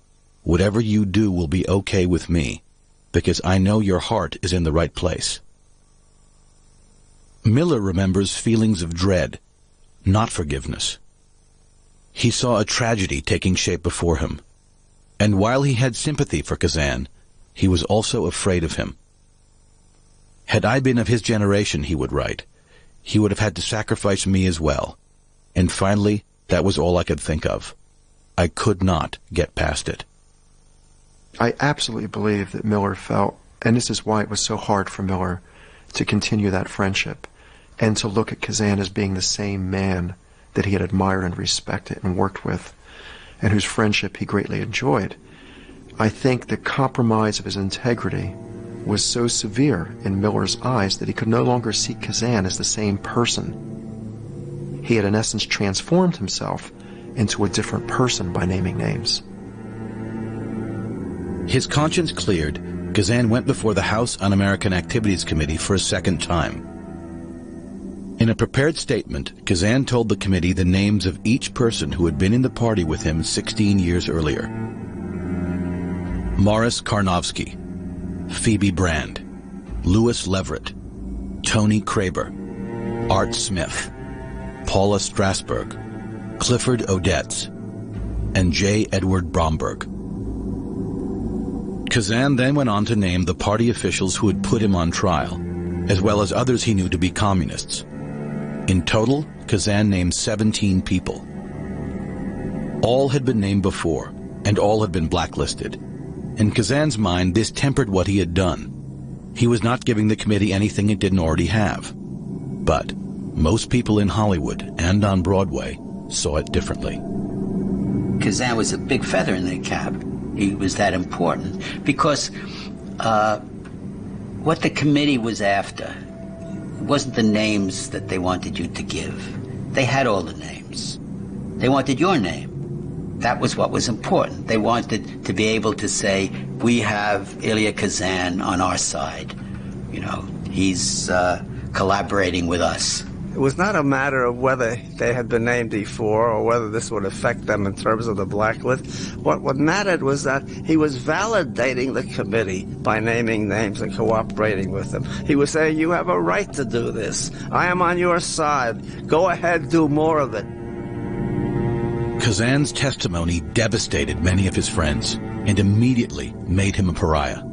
Whatever you do will be okay with me, because I know your heart is in the right place." Miller remembers feelings of dread, not forgiveness. He saw a tragedy taking shape before him, and while he had sympathy for Kazan, he was also afraid of him. "Had I been of his generation," he would write, "he would have had to sacrifice me as well. And finally, that was all I could think of. I could not get past it." I absolutely believe that Miller felt, and this is why it was so hard for Miller to continue that friendship and to look at Kazan as being the same man that he had admired and respected and worked with, and whose friendship he greatly enjoyed. I think the compromise of his integrity was so severe in Miller's eyes that he could no longer see Kazan as the same person. He had in essence transformed himself into a different person by naming names. His conscience cleared, Kazan went before the House Un-American Activities Committee for a second time. In a prepared statement, Kazan told the committee the names of each person who had been in the party with him 16 years earlier. Morris Karnofsky, Phoebe Brand, Louis Leverett, Tony Kraber, Art Smith, Paula Strasberg, Clifford Odetz, and J. Edward Bromberg. Kazan then went on to name the party officials who had put him on trial, as well as others he knew to be communists. In total, Kazan named 17 people. All had been named before, and all had been blacklisted. In Kazan's mind, this tempered what he had done. He was not giving the committee anything it didn't already have. But most people in Hollywood and on Broadway saw it differently. Kazan was a big feather in their cap. He was that important because what the committee was after wasn't the names that they wanted you to give. They had all the names. They wanted your name. That was what was important. They wanted to be able to say, we have Elia Kazan on our side. You know, he's collaborating with us. It was not a matter of whether they had been named before or whether this would affect them in terms of the blacklist. What mattered was that he was validating the committee by naming names and cooperating with them. He was saying, you have a right to do this. I am on your side. Go ahead, do more of it. Kazan's testimony devastated many of his friends and immediately made him a pariah.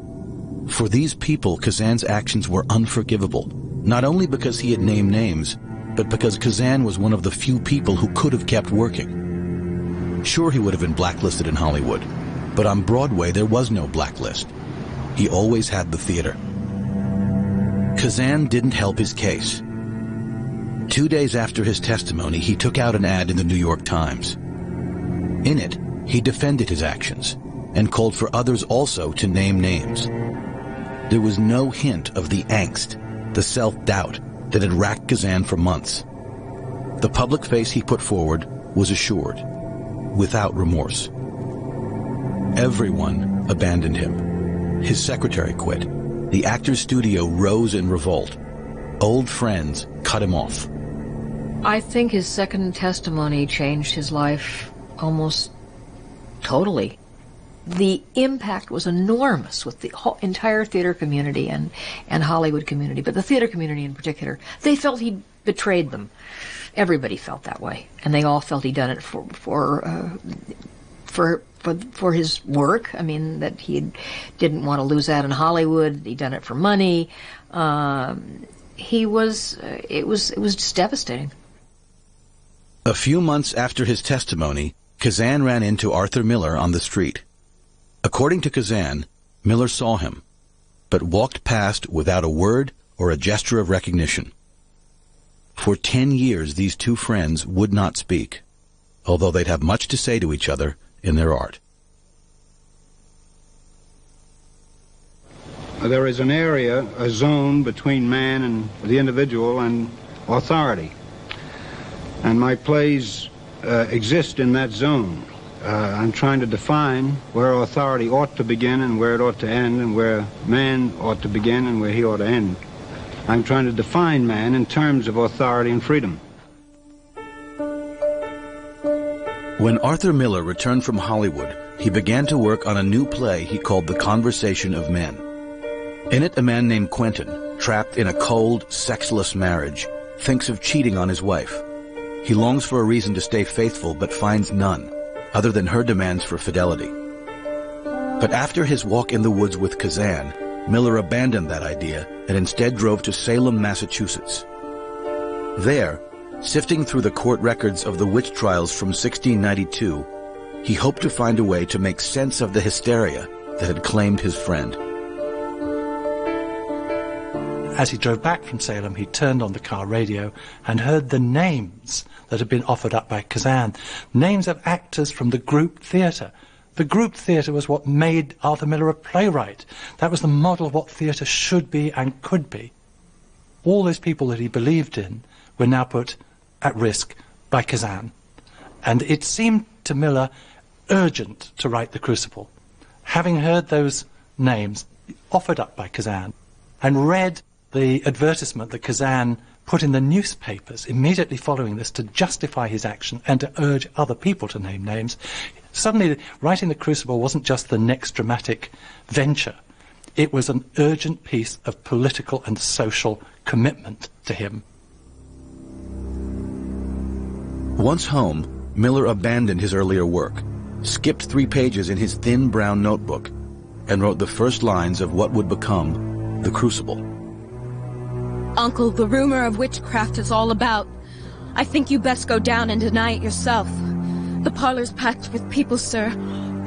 For these people, Kazan's actions were unforgivable, not only because he had named names, but because Kazan was one of the few people who could have kept working. Sure, he would have been blacklisted in Hollywood, but on Broadway there was no blacklist. He always had the theater. Kazan didn't help his case. 2 days after his testimony, he took out an ad in the New York Times. In it, he defended his actions and called for others also to name names. There was no hint of the angst, the self-doubt that had racked Kazan for months. The public face he put forward was assured. without remorse. Everyone abandoned him. His secretary quit. The actor's studio rose in revolt. Old friends cut him off. I think his second testimony changed his life almost totally. The impact was enormous with the whole entire theater community and Hollywood community, but the theater community in particular. They felt he betrayed them. Everybody felt that way, and they all felt he'd done it for his work. I mean, that he didn't want to lose out in Hollywood. He'd done it for money. It was just devastating. A few months after his testimony, Kazan ran into Arthur Miller on the street. According to Kazan, Miller saw him, but walked past without a word or a gesture of recognition. For 10 years, these two friends would not speak, although they'd have much to say to each other in their art. There is an area, a zone between man and the individual and authority. And my plays exist in that zone. I'm trying to define where authority ought to begin and where it ought to end, and where man ought to begin and where he ought to end. I'm trying to define man in terms of authority and freedom. When Arthur Miller returned from Hollywood, he began to work on a new play he called The Conversation of Men. In it, a man named Quentin, trapped in a cold, sexless marriage, thinks of cheating on his wife. He longs for a reason to stay faithful, but finds none, other than her demands for fidelity. But after his walk in the woods with Kazan, Miller abandoned that idea and instead drove to Salem, Massachusetts. There, sifting through the court records of the witch trials from 1692, he hoped to find a way to make sense of the hysteria that had claimed his friend. As he drove back from Salem, he turned on the car radio and heard the names that had been offered up by Kazan, names of actors from the group theatre. The group theatre was what made Arthur Miller a playwright. That was the model of what theatre should be and could be. All those people that he believed in were now put at risk by Kazan. And it seemed to Miller urgent to write The Crucible. Having heard those names offered up by Kazan and read the advertisement that Kazan put in the newspapers immediately following this to justify his action and to urge other people to name names, suddenly writing The Crucible wasn't just the next dramatic venture. It was an urgent piece of political and social commitment to him. Once home, Miller abandoned his earlier work, skipped 3 pages in his thin brown notebook, and wrote the first lines of what would become The Crucible. Uncle, the rumor of witchcraft is all about. I think you best go down and deny it yourself. The parlor's packed with people, sir.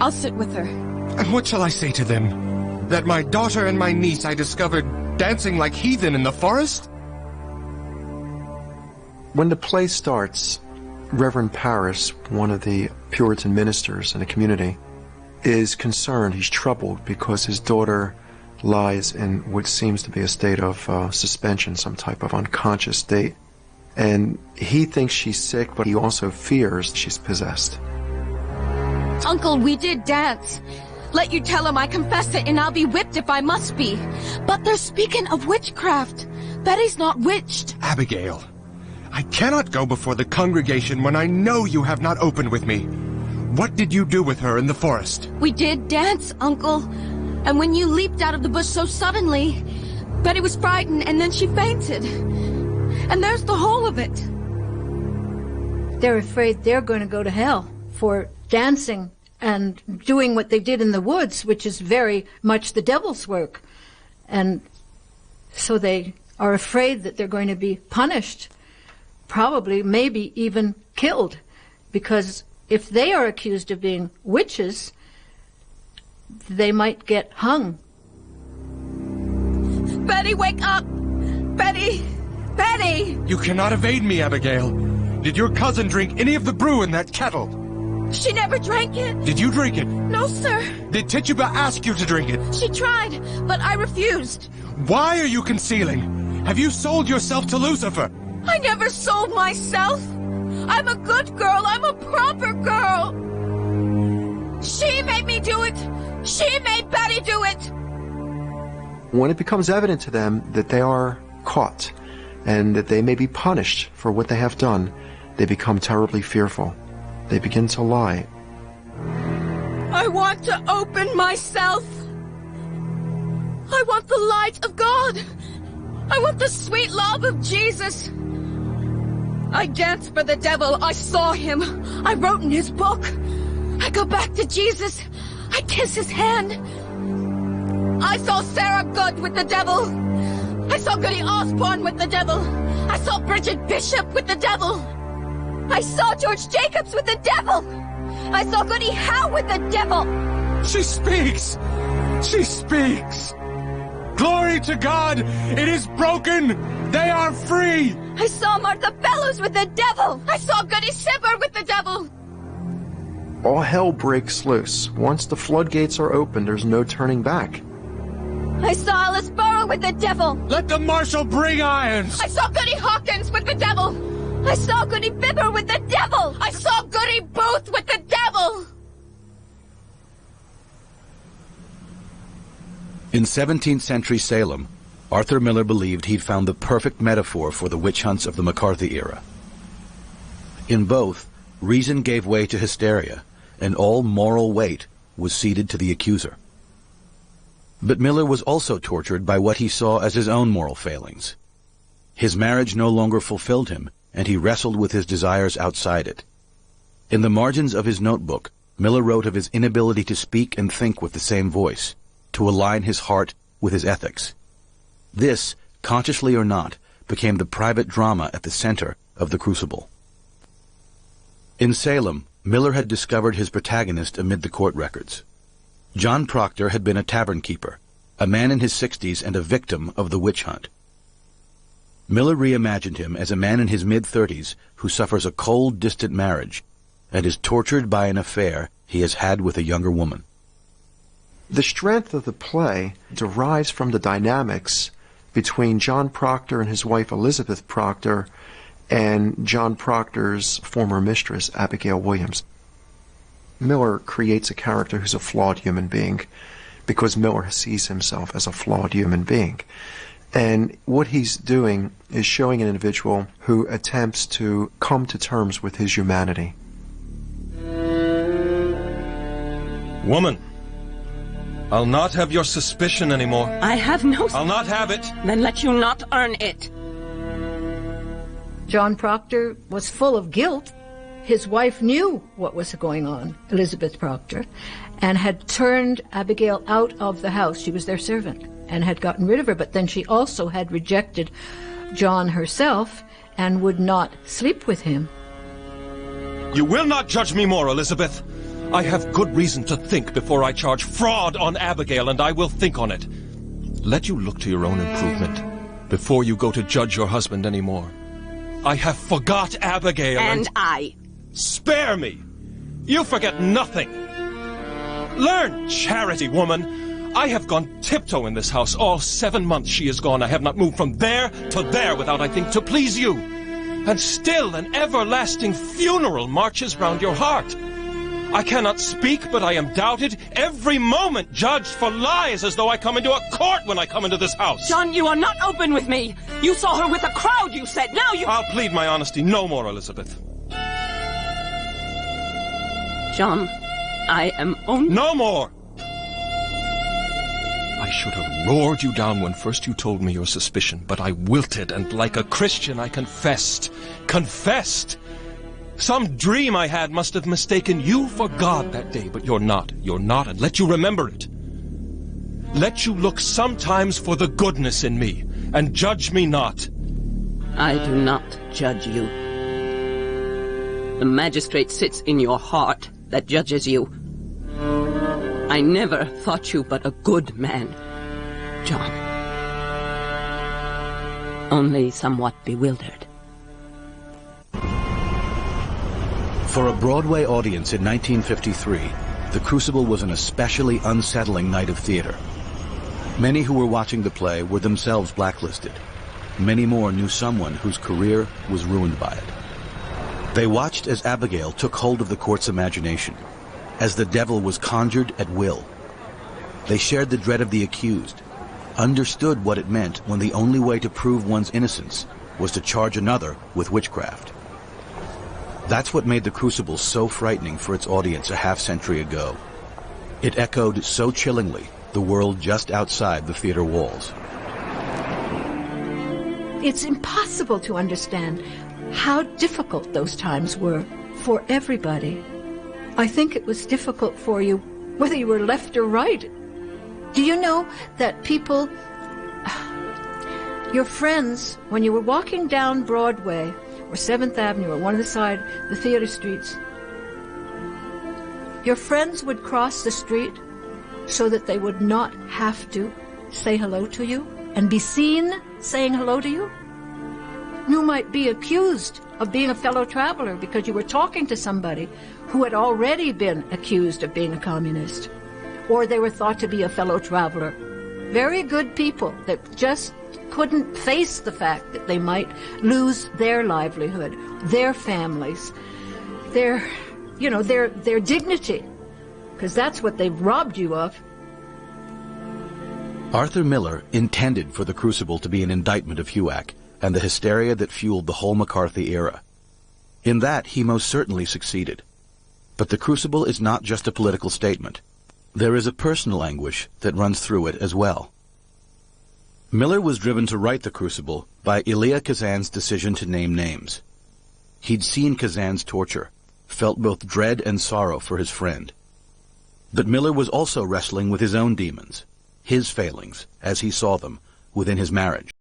I'll sit with her. And what shall I say to them? That my daughter and my niece I discovered dancing like heathen in the forest? When the play starts, Reverend Parris, one of the Puritan ministers in the community, is concerned. He's troubled because his daughter lies in what seems to be a state of suspension, some type of unconscious state. And he thinks she's sick, but he also fears she's possessed. Uncle, we did dance. Let you tell him I confess it, and I'll be whipped if I must be. But they're speaking of witchcraft. Betty's not witched. Abigail, I cannot go before the congregation when I know you have not opened with me. What did you do with her in the forest? We did dance, Uncle. And when you leaped out of the bush so suddenly, Betty was frightened and then she fainted. And there's the whole of it. They're afraid they're going to go to hell for dancing and doing what they did in the woods, which is very much the devil's work. And so they are afraid that they're going to be punished, probably, maybe even killed, because if they are accused of being witches, they might get hung. Betty, wake up! Betty! Betty! You cannot evade me, Abigail. Did your cousin drink any of the brew in that kettle? She never drank it. Did you drink it? No, sir. Did Tituba ask you to drink it? She tried, but I refused. Why are you concealing? Have you sold yourself to Lucifer? I never sold myself. I'm a good girl. I'm a proper girl. She made Betty do it! When it becomes evident to them that they are caught and that they may be punished for what they have done, they become terribly fearful. They begin to lie. I want to open myself. I want the light of God. I want the sweet love of Jesus. I danced for the devil. I saw him. I wrote in his book. I go back to Jesus. I kiss his hand. I saw Sarah Good with the devil. I saw Goody Osborne with the devil. I saw Bridget Bishop with the devil. I saw George Jacobs with the devil. I saw Goody Howe with the devil. She speaks! She speaks! Glory to God! It is broken! They are free! I saw Martha Bellows with the devil. I saw Goody Sibber with the devil. All hell breaks loose. Once the floodgates are open, there's no turning back. I saw Alice Barrow with the devil. Let the marshal bring irons! I saw Goody Hawkins with the devil. I saw Goody Bibber with the devil. I saw Goody Booth with the devil. In 17th century Salem, Arthur Miller believed he'd found the perfect metaphor for the witch hunts of the McCarthy era. In both, reason gave way to hysteria, and all moral weight was ceded to the accuser. But Miller was also tortured by what he saw as his own moral failings. His marriage no longer fulfilled him, and he wrestled with his desires outside it. In the margins of his notebook, Miller wrote of his inability to speak and think with the same voice, to align his heart with his ethics. This, consciously or not, became the private drama at the center of the crucible. In Salem, Miller had discovered his protagonist amid the court records. John Proctor had been a tavern keeper, a man in his 60s and a victim of the witch hunt. Miller reimagined him as a man in his mid-30s who suffers a cold, distant marriage and is tortured by an affair he has had with a younger woman. The strength of the play derives from the dynamics between John Proctor and his wife Elizabeth Proctor and John Proctor's former mistress, Abigail Williams. Miller creates a character who's a flawed human being because Miller sees himself as a flawed human being. And what he's doing is showing an individual who attempts to come to terms with his humanity. Woman, I'll not have your suspicion anymore. I have no... I'll not have it. Then let you not earn it. John Proctor was full of guilt. His wife knew what was going on, Elizabeth Proctor, and had turned Abigail out of the house. She was their servant and had gotten rid of her, but then she also had rejected John herself and would not sleep with him. You will not judge me more, Elizabeth. I have good reason to think before I charge fraud on Abigail, and I will think on it. Let you look to your own improvement before you go to judge your husband any more. I have forgot Abigail and I. Spare me! You forget nothing. Learn charity, woman. I have gone tiptoe in this house all 7 months she is gone. I have not moved from there to there without, I think, to please you. And still an everlasting funeral marches round your heart. I cannot speak, but I am doubted, every moment judged for lies, as though I come into a court when I come into this house. John, you are not open with me. You saw her with a crowd, you said. Now you... I'll plead my honesty no more, Elizabeth. John, I am only... No more! I should have roared you down when first you told me your suspicion, but I wilted, and like a Christian I confessed. Confessed! Some dream I had must have mistaken you for God that day, but you're not. You're not, and let you remember it. Let you look sometimes for the goodness in me, and judge me not. I do not judge you. The magistrate sits in your heart that judges you. I never thought you but a good man, John. Only somewhat bewildered. For a Broadway audience in 1953, The Crucible was an especially unsettling night of theater. Many who were watching the play were themselves blacklisted. Many more knew someone whose career was ruined by it. They watched as Abigail took hold of the court's imagination, as the devil was conjured at will, They shared the dread of the accused, understood what it meant when the only way to prove one's innocence was to charge another with witchcraft. That's what made The Crucible so frightening for its audience a half-century ago. It echoed so chillingly the world just outside the theater walls. It's impossible to understand how difficult those times were for everybody. I think it was difficult for you whether you were left or right. Do you know that people, your friends, when you were walking down Broadway or 7th Avenue or one of the theater streets, your friends would cross the street so that they would not have to say hello to you and be seen saying hello to you? You might be accused of being a fellow traveler because you were talking to somebody who had already been accused of being a communist, or they were thought to be a fellow traveler. Very good people that just couldn't face the fact that they might lose their livelihood, their families, their dignity, because that's what they've robbed you of. Arthur Miller intended for The Crucible to be an indictment of HUAC and the hysteria that fueled the whole McCarthy era. In that, he most certainly succeeded. But The Crucible is not just a political statement. There is a personal anguish that runs through it as well. Miller was driven to write The Crucible by Elia Kazan's decision to name names. He'd seen Kazan's torture, felt both dread and sorrow for his friend. But Miller was also wrestling with his own demons, his failings, as he saw them, within his marriage.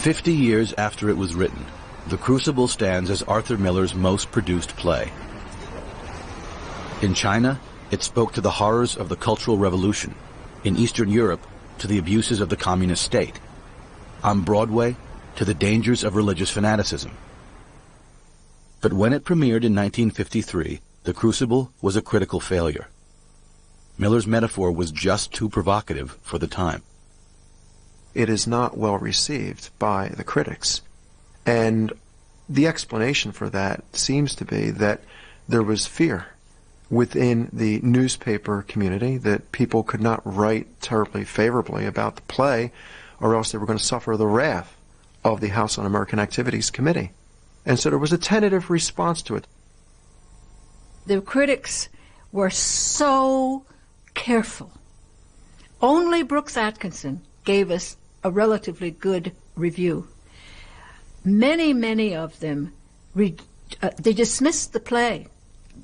"50 years after it was written, The Crucible stands as Arthur Miller's most produced play. In China, it spoke to the horrors of the Cultural Revolution. In Eastern Europe, to the abuses of the communist state. On Broadway, to the dangers of religious fanaticism. But when it premiered in 1953, The Crucible was a critical failure. Miller's metaphor was just too provocative for the time. It is not well received by the critics. And the explanation for that seems to be that there was fear within the newspaper community that people could not write terribly favorably about the play, or else they were going to suffer the wrath of the House Un-American Activities Committee. And so there was a tentative response to it. The critics were so careful. Only Brooks Atkinson gave us a relatively good review. Many of them, they dismissed the play.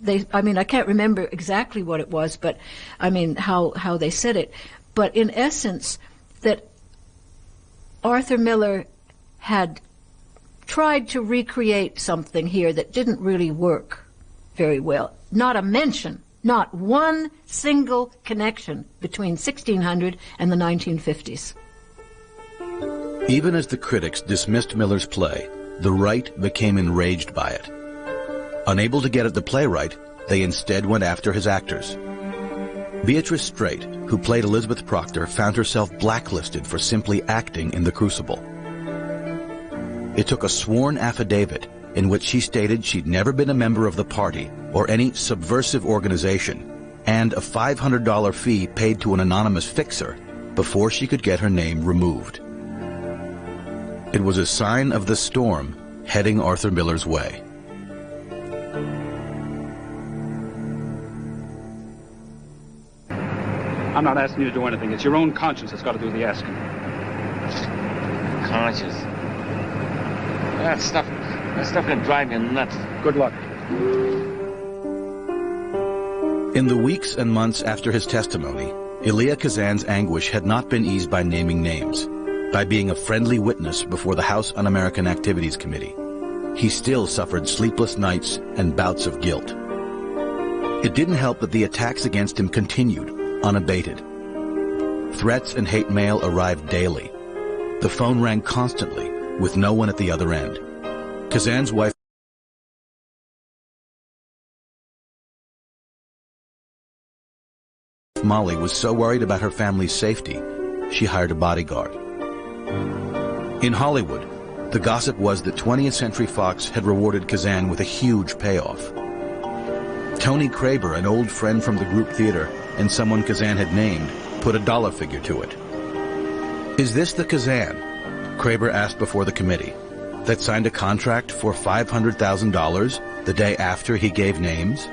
I can't remember exactly what it was, but how they said it. But in essence, that Arthur Miller had tried to recreate something here that didn't really work very well. Not a mention, not one single connection between 1600 and the 1950s. Even as the critics dismissed Miller's play, the right became enraged by it. Unable to get at the playwright, they instead went after his actors. Beatrice Straight, who played Elizabeth Proctor, found herself blacklisted for simply acting in The Crucible. It took a sworn affidavit in which she stated she'd never been a member of the party or any subversive organization, and a $500 fee paid to an anonymous fixer before she could get her name removed. It was a sign of the storm heading Arthur Miller's way. I'm not asking you to do anything. It's your own conscience that's got to do the asking. Conscience? That stuff can drive me nuts. Good luck. In the weeks and months after his testimony, Elia Kazan's anguish had not been eased by naming names, by being a friendly witness before the House Un-American Activities Committee. He still suffered sleepless nights and bouts of guilt. It didn't help that the attacks against him continued, unabated. Threats and hate mail arrived daily. The phone rang constantly, with no one at the other end. Kazan's wife Molly was so worried about her family's safety, she hired a bodyguard. In Hollywood, the gossip was that 20th Century Fox had rewarded Kazan with a huge payoff. Tony Kraber, an old friend from the group theater and someone Kazan had named, put a dollar figure to it. "Is this the Kazan?" Kraber asked before the committee, "that signed a contract for $500,000 the day after he gave names?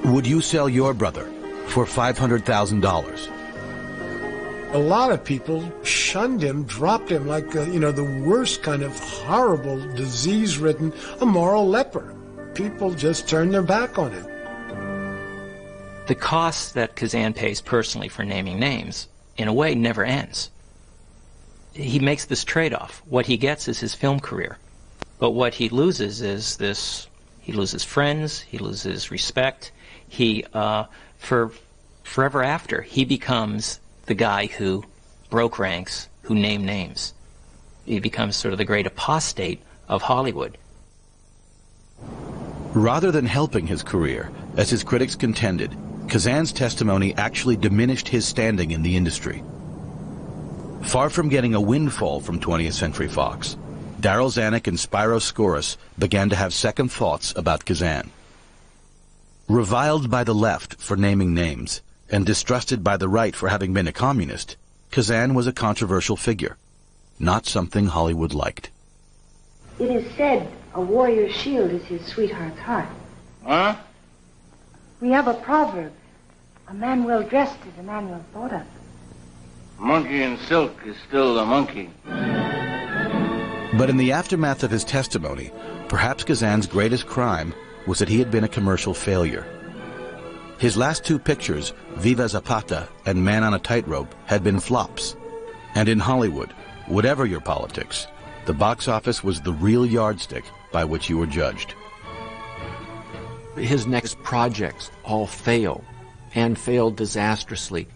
Would you sell your brother for $500,000? A lot of people shunned him, dropped him like, the worst kind of horrible, disease-ridden, immoral leper. People just turned their back on him. The cost that Kazan pays personally for naming names, in a way, never ends. He makes this trade-off. What he gets is his film career. But what he loses is this, he loses friends, he loses respect. Forever after, he becomes the guy who broke ranks, who named names. He becomes sort of the great apostate of Hollywood. Rather than helping his career, as his critics contended, Kazan's testimony actually diminished his standing in the industry. Far from getting a windfall from 20th Century Fox, Darryl Zanuck and Spyro Skouras began to have second thoughts about Kazan. Reviled by the left for naming names, and distrusted by the right for having been a communist, Kazan was a controversial figure, not something Hollywood liked. It is said a warrior's shield is his sweetheart's heart. Huh? We have a proverb, a man well dressed is a man well thought of. Monkey in silk is still a monkey. But in the aftermath of his testimony, perhaps Kazan's greatest crime was that he had been a commercial failure. His last two pictures, Viva Zapata and Man on a Tightrope, had been flops. And in Hollywood, whatever your politics, the box office was the real yardstick by which you were judged. His next projects all failed, and failed disastrously.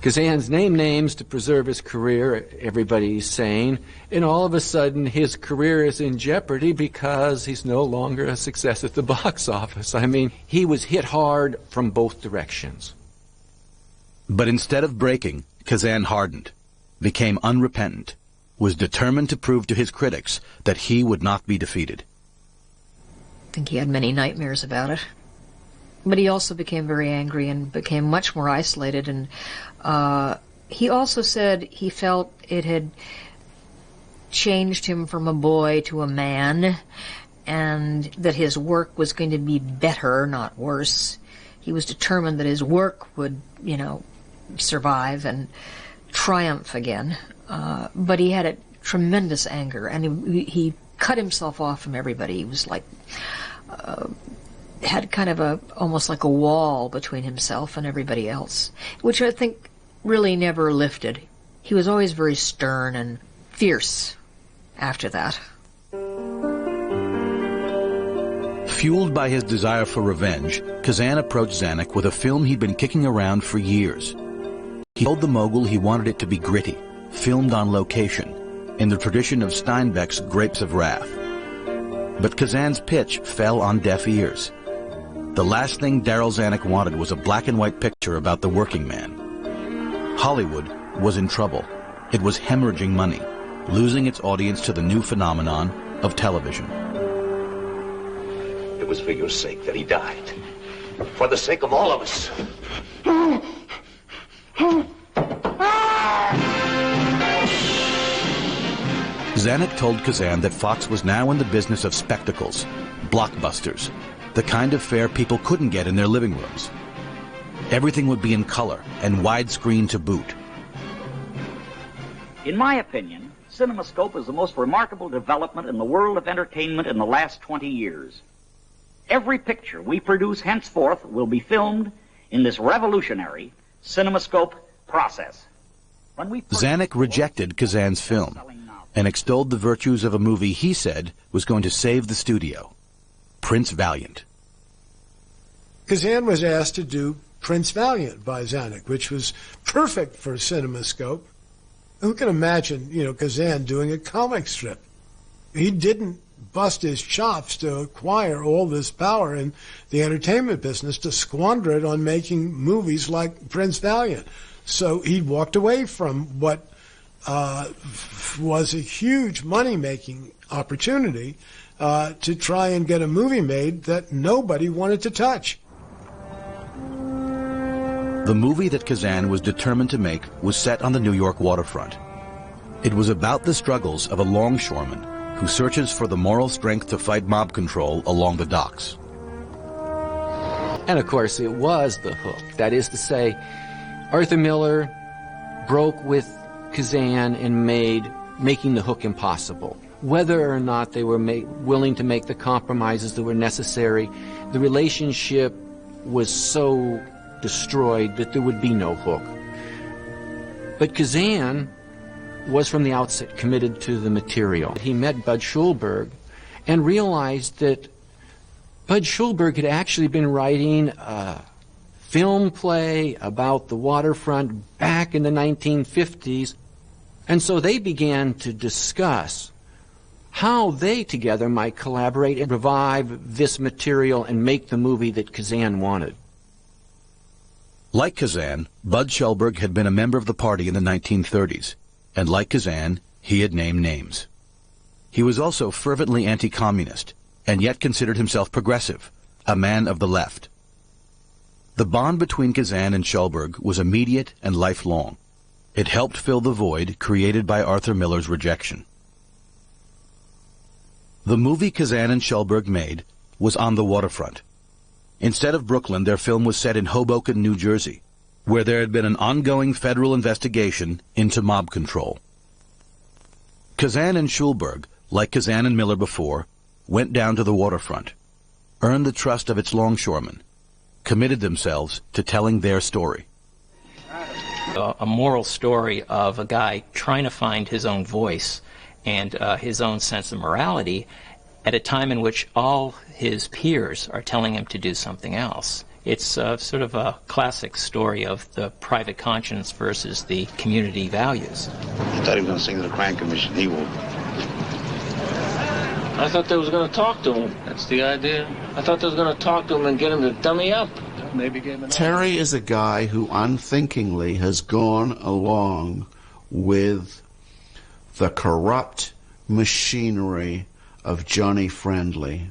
Kazan's named names to preserve his career, everybody's saying, and all of a sudden his career is in jeopardy because he's no longer a success at the box office. I mean, he was hit hard from both directions. But instead of breaking, Kazan hardened, became unrepentant, was determined to prove to his critics that he would not be defeated. I think he had many nightmares about it. But he also became very angry and became much more isolated. And he also said he felt it had changed him from a boy to a man, and that his work was going to be better, not worse. He was determined that his work would, survive and triumph again. But he had a tremendous anger, and he cut himself off from everybody. He was like... had kind of almost like a wall between himself and everybody else, which I think really never lifted. He was always very stern and fierce after that. Fueled by his desire for revenge, Kazan approached Zanuck with a film he'd been kicking around for years. He told the mogul he wanted it to be gritty, filmed on location, in the tradition of Steinbeck's Grapes of Wrath. But Kazan's pitch fell on deaf ears. The last thing Darryl Zanuck wanted was a black-and-white picture about the working man. Hollywood was in trouble. It was hemorrhaging money, losing its audience to the new phenomenon of television. It was for your sake that he died. For the sake of all of us. Zanuck told Kazan that Fox was now in the business of spectacles, blockbusters, the kind of fare people couldn't get in their living rooms. Everything would be in color and widescreen to boot. In my opinion, CinemaScope is the most remarkable development in the world of entertainment in the last 20 years. Every picture we produce henceforth will be filmed in this revolutionary CinemaScope process. Zanuck rejected Kazan's film and extolled the virtues of a movie he said was going to save the studio, Prince Valiant. Kazan was asked to do Prince Valiant by Zanuck, which was perfect for CinemaScope. Who can imagine, Kazan doing a comic strip? He didn't bust his chops to acquire all this power in the entertainment business to squander it on making movies like Prince Valiant. So he walked away from what was a huge money-making opportunity to try and get a movie made that nobody wanted to touch. The movie that Kazan was determined to make was set on the New York waterfront. It was about the struggles of a longshoreman who searches for the moral strength to fight mob control along the docks. And of course it was the hook. That is to say, Arthur Miller broke with Kazan and making the hook impossible. Whether or not they were willing to make the compromises that were necessary, the relationship was so destroyed that there would be no hook. But Kazan was from the outset committed to the material. He met Bud Schulberg and realized that Bud Schulberg had actually been writing a film play about the waterfront back in the 1950s, and so they began to discuss how they together might collaborate and revive this material and make the movie that Kazan wanted. Like Kazan, Bud Schulberg had been a member of the party in the 1930s, and like Kazan, he had named names. He was also fervently anti-communist, and yet considered himself progressive, a man of the left. The bond between Kazan and Schulberg was immediate and lifelong. It helped fill the void created by Arthur Miller's rejection. The movie Kazan and Schulberg made was on the waterfront. Instead of Brooklyn, their film was set in Hoboken, New Jersey, where there had been an ongoing federal investigation into mob control. Kazan and Schulberg, like Kazan and Miller before, went down to the waterfront, earned the trust of its longshoremen, committed themselves to telling their story. A moral story of a guy trying to find his own voice and his own sense of morality at a time in which all his peers are telling him to do something else. It's sort of a classic story of the private conscience versus the community values. I thought he was going to sing to the Crime Commission. He won't. I thought they was going to talk to him. That's the idea. I thought they was going to talk to him and get him to dummy up. Maybe give him Terry is a guy who unthinkingly has gone along with the corrupt machinery of Johnny Friendly,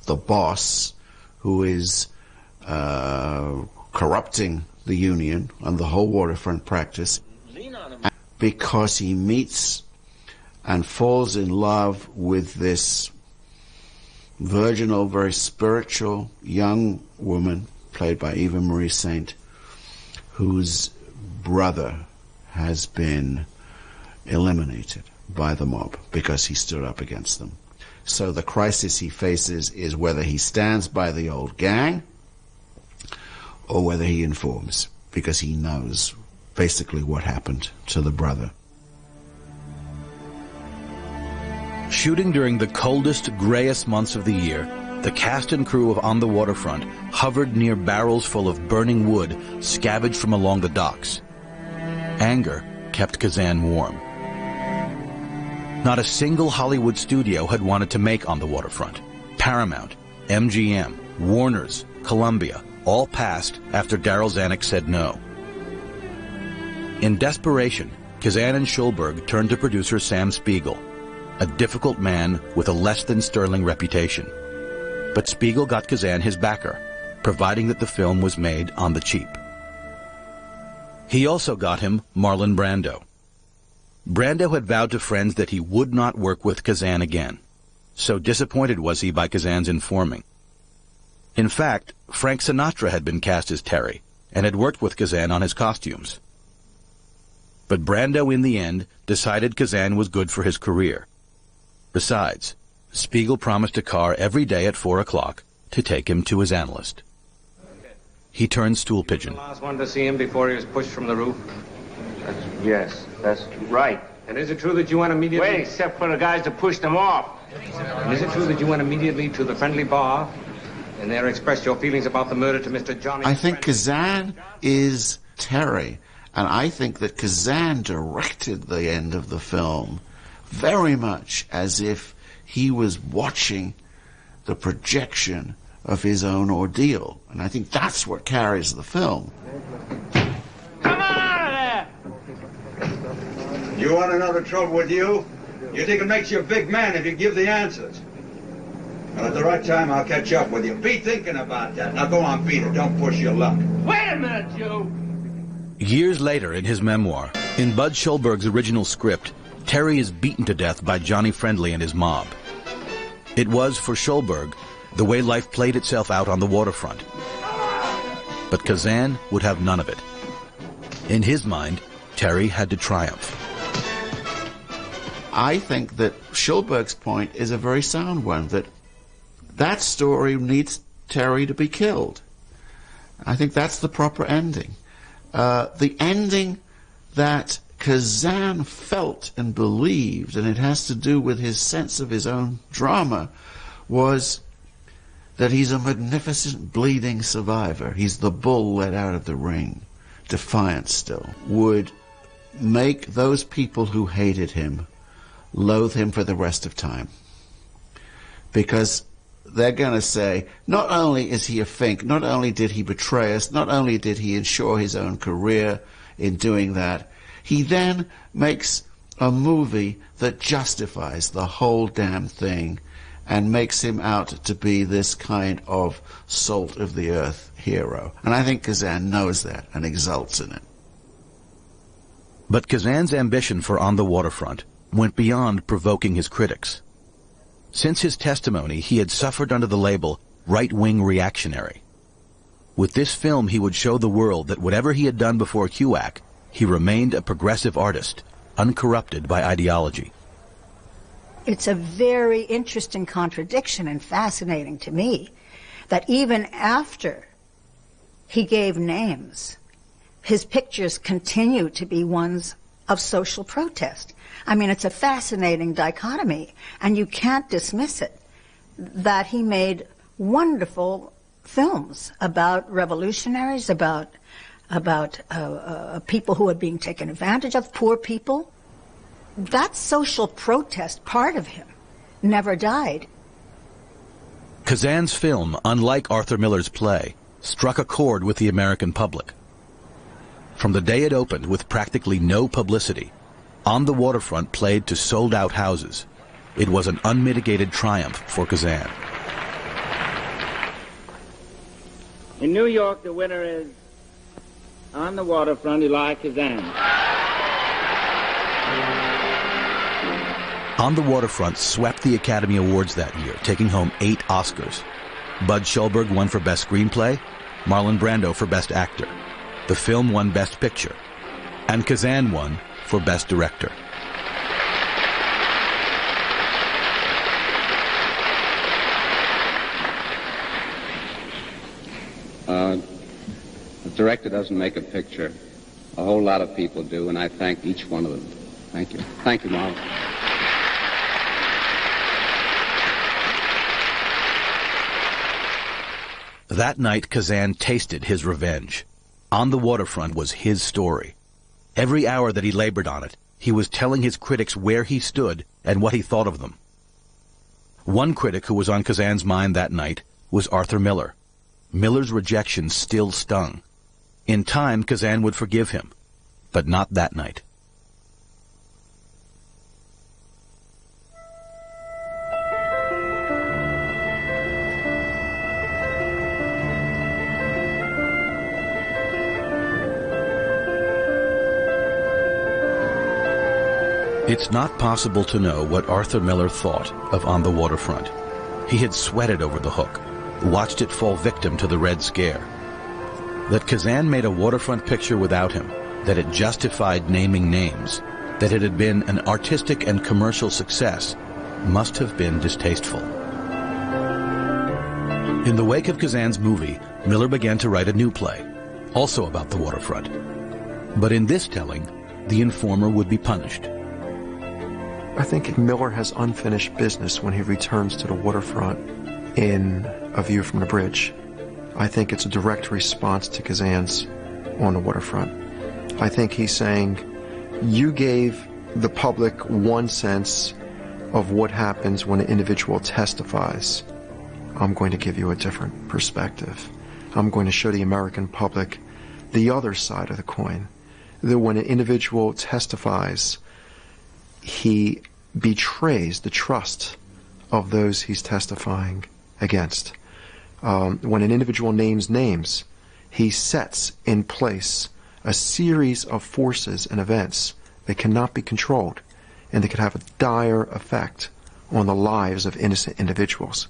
the boss, who is corrupting the union and the whole waterfront practice, because he meets and falls in love with this virginal, very spiritual young woman, played by Eva Marie Saint, whose brother has been eliminated by the mob because he stood up against them. So the crisis he faces is whether he stands by the old gang or whether he informs, because he knows basically what happened to the brother. Shooting during the coldest, grayest months of the year, the cast and crew of On the Waterfront hovered near barrels full of burning wood scavenged from along the docks. Anger kept Kazan warm. Not a single Hollywood studio had wanted to make On the Waterfront. Paramount, MGM, Warner's, Columbia, all passed after Darryl Zanuck said no. In desperation, Kazan and Schulberg turned to producer Sam Spiegel, a difficult man with a less-than-sterling reputation. But Spiegel got Kazan his backer, providing that the film was made on the cheap. He also got him Marlon Brando. Brando had vowed to friends that he would not work with Kazan again. So disappointed was he by Kazan's informing. In fact, Frank Sinatra had been cast as Terry and had worked with Kazan on his costumes. But Brando, in the end, decided Kazan was good for his career. Besides, Spiegel promised a car every day at 4 o'clock to take him to his analyst. He turned stool pigeon. The last one to see him before he was pushed from the roof? Yes, that's right. And is it true that you went immediately... Wait, except for the guys that pushed him off. And is it true that you went immediately to the Friendly Bar and there expressed your feelings about the murder to Mr. Johnny... I think Kazan is Terry, and I think that Kazan directed the end of the film very much as if he was watching the projection of his own ordeal. And I think that's what carries the film. Come on out of there! You want another trouble with you? You think it makes you a big man if you give the answers? Well, at the right time, I'll catch up with you. Be thinking about that. Now go on, Peter. Don't push your luck. Wait a minute, you! Years later, in his memoir, in Bud Schulberg's original script, Terry is beaten to death by Johnny Friendly and his mob. It was, for Schulberg, the way life played itself out on the waterfront. But Kazan would have none of it. In his mind, Terry had to triumph. I think that Schulberg's point is a very sound one, that story needs Terry to be killed. I think that's the proper ending. The ending that Kazan felt and believed, and it has to do with his sense of his own drama, was that he's a magnificent bleeding survivor. He's the bull let out of the ring, defiant still, would make those people who hated him loathe him for the rest of time. Because they're going to say, not only is he a fink, not only did he betray us, not only did he ensure his own career in doing that, he then makes a movie that justifies the whole damn thing and makes him out to be this kind of salt of the earth hero. And I think Kazan knows that and exults in it. But Kazan's ambition for On the Waterfront went beyond provoking his critics. Since his testimony, he had suffered under the label right-wing reactionary. With this film, he would show the world that whatever he had done before HUAC, he remained a progressive artist, uncorrupted by ideology. It's a very interesting contradiction and fascinating to me that even after he gave names, his pictures continue to be ones of social protest. I mean, it's a fascinating dichotomy, and you can't dismiss it, that he made wonderful films about revolutionaries, about people who are being taken advantage of, poor people. That social protest part of him never died. Kazan's film, unlike Arthur Miller's play, struck a chord with the American public. From the day it opened with practically no publicity, On the Waterfront played to sold-out houses. It was an unmitigated triumph for Kazan. In New York, the winner is On the Waterfront, Elia Kazan. On the Waterfront swept the Academy Awards that year, taking home 8 Oscars. Bud Schulberg won for Best Screenplay, Marlon Brando for Best Actor. The film won Best Picture, and Kazan won for Best Director. A director doesn't make a picture. A whole lot of people do, and I thank each one of them. Thank you. Thank you, Marlon. That night, Kazan tasted his revenge. On the Waterfront was his story. Every hour that he labored on it, he was telling his critics where he stood and what he thought of them. One critic who was on Kazan's mind that night was Arthur Miller. Miller's rejection still stung. In time, Kazan would forgive him, but not that night. It's not possible to know what Arthur Miller thought of On the Waterfront. He had sweated over the hook, watched it fall victim to the Red Scare. That Kazan made a waterfront picture without him, that it justified naming names, that it had been an artistic and commercial success, must have been distasteful. In the wake of Kazan's movie, Miller began to write a new play, also about the waterfront. But in this telling, the informer would be punished. I think Miller has unfinished business when he returns to the waterfront in A View from the Bridge. I think it's a direct response to Kazan's On the Waterfront. I think he's saying, you gave the public one sense of what happens when an individual testifies. I'm going to give you a different perspective. I'm going to show the American public the other side of the coin. That when an individual testifies, he betrays the trust of those he's testifying against. When an individual names names, he sets in place a series of forces and events that cannot be controlled, and that could have a dire effect on the lives of innocent individuals.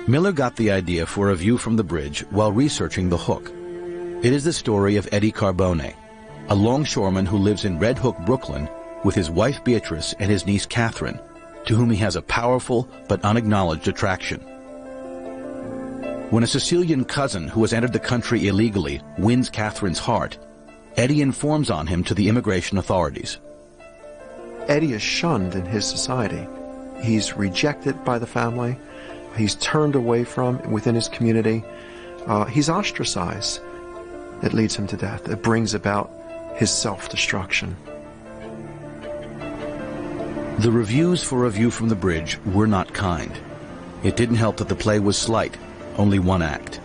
Miller got the idea for A View from the Bridge while researching the hook. It is the story of Eddie Carbone, a longshoreman who lives in Red Hook, Brooklyn, with his wife Beatrice and his niece Catherine, to whom he has a powerful but unacknowledged attraction. When a Sicilian cousin who has entered the country illegally wins Catherine's heart, Eddie informs on him to the immigration authorities. Eddie is shunned in his society. He's rejected by the family. He's turned away from within his community. He's ostracized. It leads him to death. It brings about his self-destruction. The reviews for A View from the Bridge were not kind. It didn't help that the play was slight, only one act.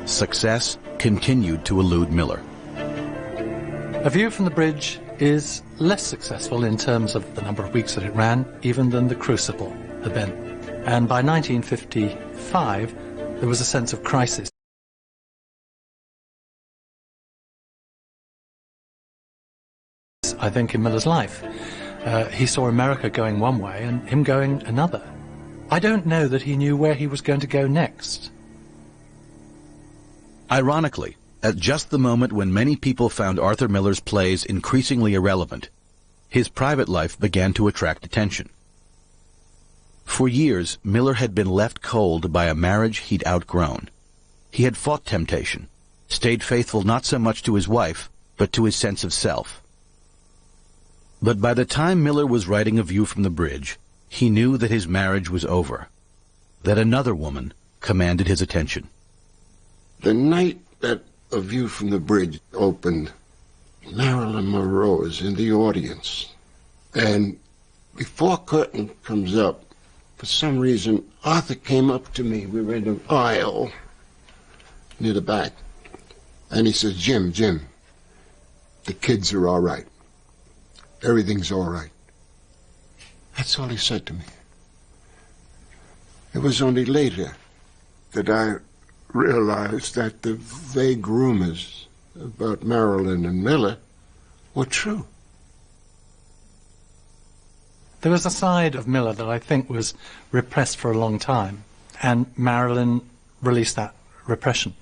Success continued to elude Miller. A View from the Bridge is less successful in terms of the number of weeks that it ran, even than The Crucible had been. And by 1955, there was a sense of crisis. I think in Miller's life, he saw America going one way and him going another. I don't know that he knew where he was going to go next. Ironically, at just the moment when many people found Arthur Miller's plays increasingly irrelevant, his private life began to attract attention. For years, Miller had been left cold by a marriage he'd outgrown. He had fought temptation, stayed faithful not so much to his wife, but to his sense of self. But by the time Miller was writing A View from the Bridge, he knew that his marriage was over, that another woman commanded his attention. The night that A View from the Bridge opened, Marilyn Monroe is in the audience. And before curtain comes up, for some reason, Arthur came up to me. We were in the aisle near the back. And he says, Jim, the kids are all right. Everything's all right. That's all he said to me. It was only later that I realized that the vague rumors about Marilyn and Miller were true. There was a side of Miller that I think was repressed for a long time, and Marilyn released that repression.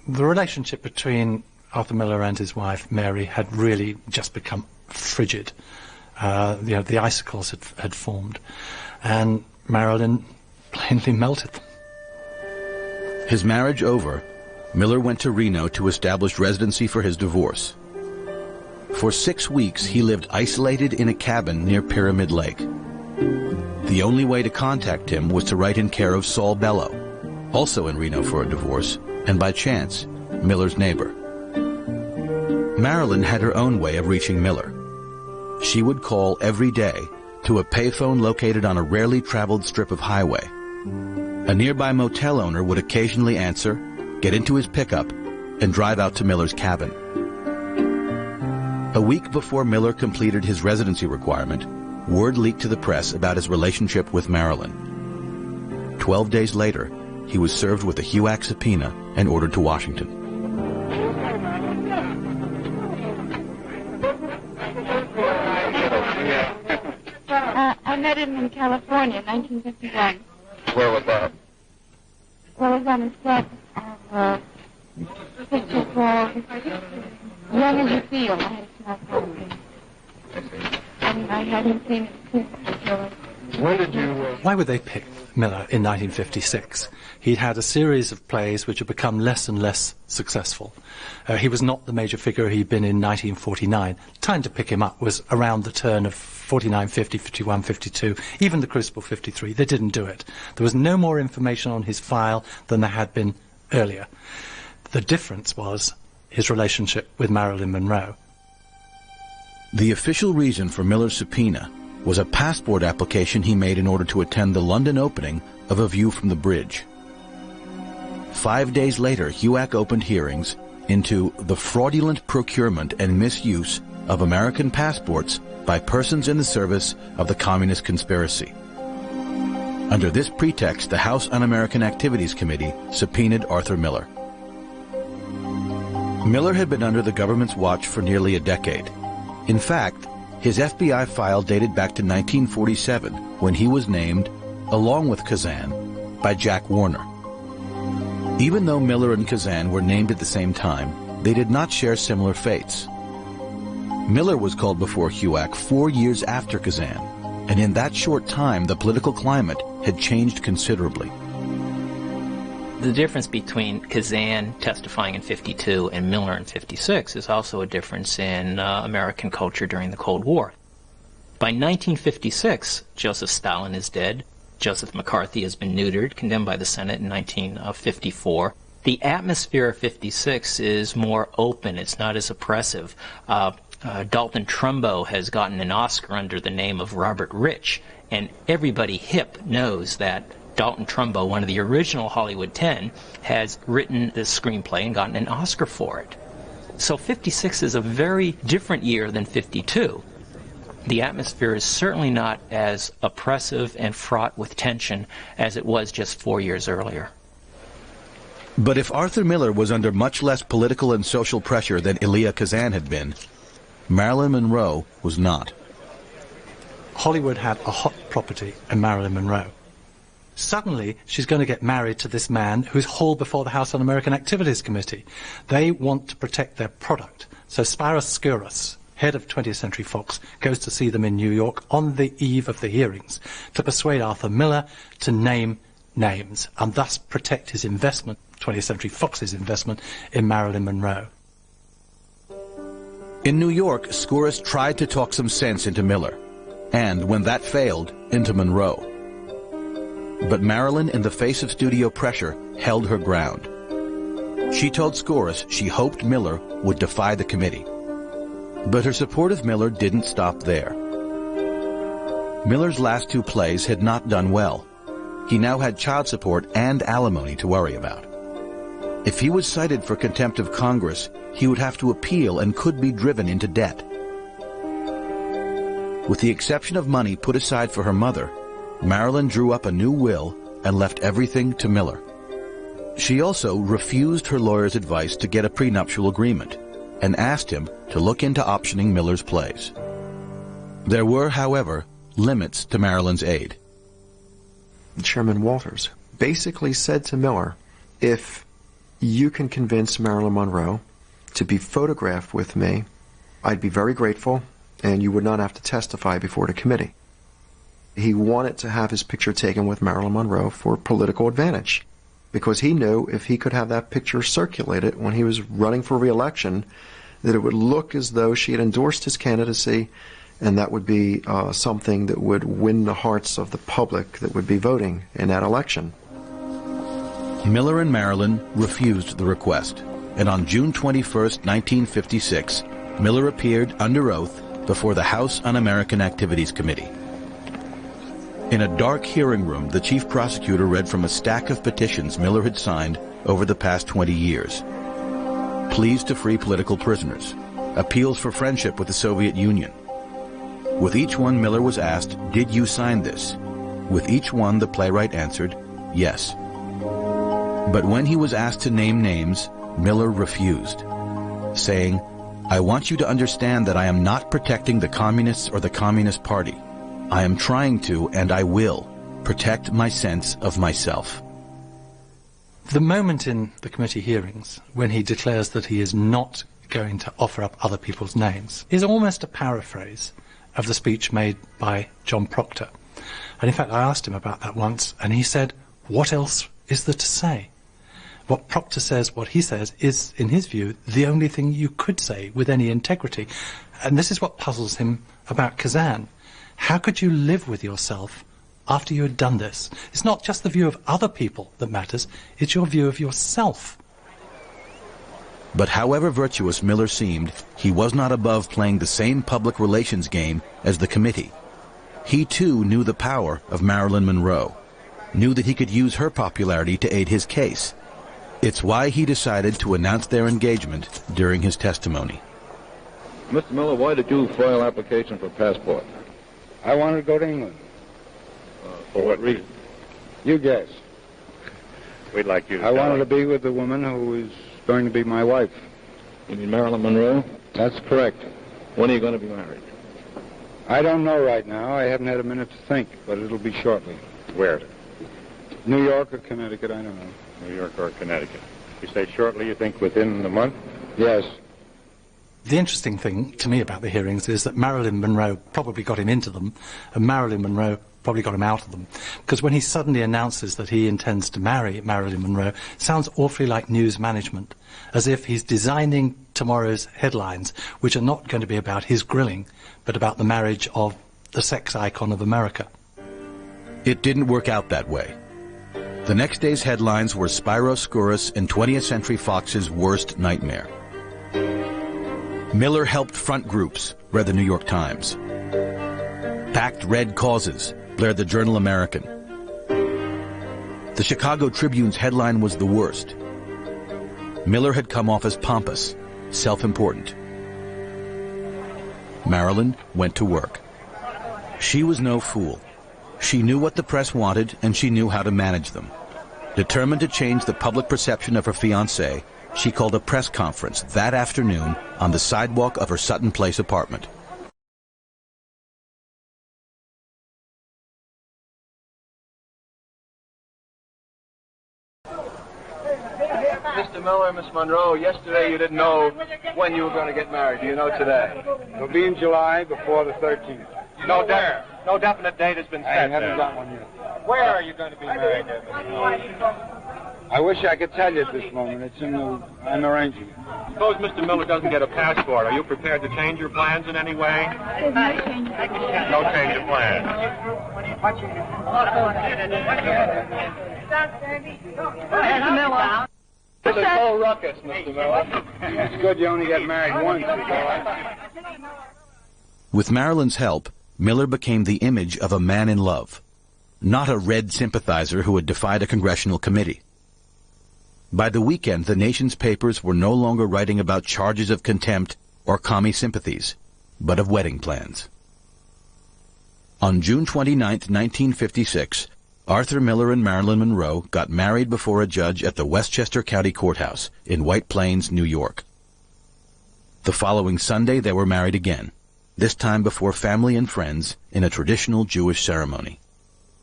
The relationship between Arthur Miller and his wife, Mary, had really just become frigid. The icicles had formed, and Marilyn plainly melted them. His marriage over, Miller went to Reno to establish residency for his divorce. For 6 weeks, he lived isolated in a cabin near Pyramid Lake. The only way to contact him was to write in care of Saul Bellow, also in Reno for a divorce, and by chance, Miller's neighbor. Marilyn had her own way of reaching Miller. She would call every day to a payphone located on a rarely traveled strip of highway. A nearby motel owner would occasionally answer, get into his pickup, and drive out to Miller's cabin. A week before Miller completed his residency requirement, word leaked to the press about his relationship with Marilyn. 12 days later, he was served with a HUAC subpoena and ordered to Washington. I met him in California in 1951. Where was that? Well, it was on the set of a picture called Young as You Feel. I had a small part of it. And I hadn't seen it since. When did you... Why would they pick Miller in 1956? He'd had a series of plays which had become less and less successful. He was not the major figure he'd been in 1949. Time to pick him up was around the turn of 49, 50, 51, 52, even The Crucible 53. They didn't do it. There was no more information on his file than there had been earlier. The difference was his relationship with Marilyn Monroe. The official reason for Miller's subpoena was a passport application he made in order to attend the London opening of A View from the Bridge. 5 days later, HUAC opened hearings into the fraudulent procurement and misuse of American passports by persons in the service of the Communist conspiracy. Under this pretext, the House Un-American Activities Committee subpoenaed Arthur Miller. Miller had been under the government's watch for nearly a decade. In fact, his FBI file dated back to 1947, when he was named, along with Kazan, by Jack Warner. Even though Miller and Kazan were named at the same time, they did not share similar fates. Miller was called before HUAC 4 years after Kazan, and in that short time, the political climate had changed considerably. The difference between Kazan testifying in 52 and Miller in 56 is also a difference in American culture during the Cold War. By 1956, Joseph Stalin is dead. Joseph McCarthy has been neutered, condemned by the Senate in 1954. The atmosphere of 56 is more open. It's not as oppressive. Dalton Trumbo has gotten an Oscar under the name of Robert Rich, and everybody hip knows that Dalton Trumbo, one of the original Hollywood 10, has written this screenplay and gotten an Oscar for it. So 56 is a very different year than 52. The atmosphere is certainly not as oppressive and fraught with tension as it was just 4 years earlier. But if Arthur Miller was under much less political and social pressure than Elia Kazan had been, Marilyn Monroe was not. Hollywood had a hot property in Marilyn Monroe. Suddenly, she's going to get married to this man who's hauled before the House Un-American Activities Committee. They want to protect their product. So Spiros Skouras, head of 20th Century Fox, goes to see them in New York on the eve of the hearings to persuade Arthur Miller to name names and thus protect his investment, 20th Century Fox's investment, in Marilyn Monroe. In New York, Skouras tried to talk some sense into Miller, and when that failed, into Monroe. But Marilyn, in the face of studio pressure, held her ground. She told Skouras she hoped Miller would defy the committee. But her support of Miller didn't stop there. Miller's last two plays had not done well. He now had child support and alimony to worry about. If he was cited for contempt of Congress, he would have to appeal and could be driven into debt. With the exception of money put aside for her mother, Marilyn drew up a new will and left everything to Miller. She also refused her lawyer's advice to get a prenuptial agreement and asked him to look into optioning Miller's plays. There were, however, limits to Marilyn's aid. Chairman Walters basically said to Miller, if you can convince Marilyn Monroe to be photographed with me, I'd be very grateful, and you would not have to testify before the committee. He wanted to have his picture taken with Marilyn Monroe for political advantage, because he knew if he could have that picture circulated when he was running for re-election, that it would look as though she had endorsed his candidacy, and that would be something that would win the hearts of the public that would be voting in that election. Miller and Marilyn refused the request, and on June 21, 1956, Miller appeared under oath before the House Un-American Activities Committee. In a dark hearing room, the chief prosecutor read from a stack of petitions Miller had signed over the past 20 years. Pleas to free political prisoners, appeals for friendship with the Soviet Union. With each one, Miller was asked, "Did you sign this?" With each one, the playwright answered, "Yes." But when he was asked to name names, Miller refused, saying, "I want you to understand that I am not protecting the Communists or the Communist Party. I am trying to, and I will, protect my sense of myself." The moment in the committee hearings when he declares that he is not going to offer up other people's names is almost a paraphrase of the speech made by John Proctor. And in fact, I asked him about that once, and he said, what else is there to say? What Proctor says, what he says, is, in his view, the only thing you could say with any integrity. And this is what puzzles him about Kazan. How could you live with yourself after you had done this? It's not just the view of other people that matters, it's your view of yourself. But however virtuous Miller seemed, he was not above playing the same public relations game as the committee. He too knew the power of Marilyn Monroe, knew that he could use her popularity to aid his case. It's why he decided to announce their engagement during his testimony. Mr. Miller, why did you file application for passport? I wanted to go to England. For what reason? You guess. We'd like you to I wanted to be with the woman who is going to be my wife. You mean Marilyn Monroe? That's correct. When are you going to be married? I don't know right now. I haven't had a minute to think, but it'll be shortly. Where? New York or Connecticut, I don't know. New York or Connecticut. You say shortly, you think within the month? Yes. The interesting thing to me about the hearings is that Marilyn Monroe probably got him into them, and Marilyn Monroe probably got him out of them. Because when he suddenly announces that he intends to marry Marilyn Monroe, it sounds awfully like news management, as if he's designing tomorrow's headlines, which are not going to be about his grilling, but about the marriage of the sex icon of America. It didn't work out that way. The next day's headlines were Spyro Skouras and 20th Century Fox's worst nightmare. Miller helped front groups, read the New York Times. Backed red causes, blared the Journal American. The Chicago Tribune's headline was the worst. Miller had come off as pompous, self-important. Marilyn went to work. She was no fool. She knew what the press wanted, and she knew how to manage them. Determined to change the public perception of her fiancé, she called a press conference that afternoon on the sidewalk of her Sutton Place apartment. Mr. Miller, Miss Monroe, yesterday you didn't know when you were going to get married. Do you know today? It'll be in July before the 13th. No definite date has been set. I haven't got one yet. Where are you going to be married? I wish I could tell you at this moment. It's in the... I'm arranging. Suppose Mr. Miller doesn't get a passport. Are you prepared to change your plans in any way? There's no change. No change of plans. Mr. Miller. It's a whole ruckus, Mr. Miller. It's good you only get married once. With Marilyn's help, Miller became the image of a man in love, not a red sympathizer who had defied a congressional committee. By the weekend, the nation's papers were no longer writing about charges of contempt or commie sympathies, but of wedding plans. On June 29, 1956, Arthur Miller and Marilyn Monroe got married before a judge at the Westchester County Courthouse in White Plains, New York. The following Sunday, they were married again, this time before family and friends in a traditional Jewish ceremony.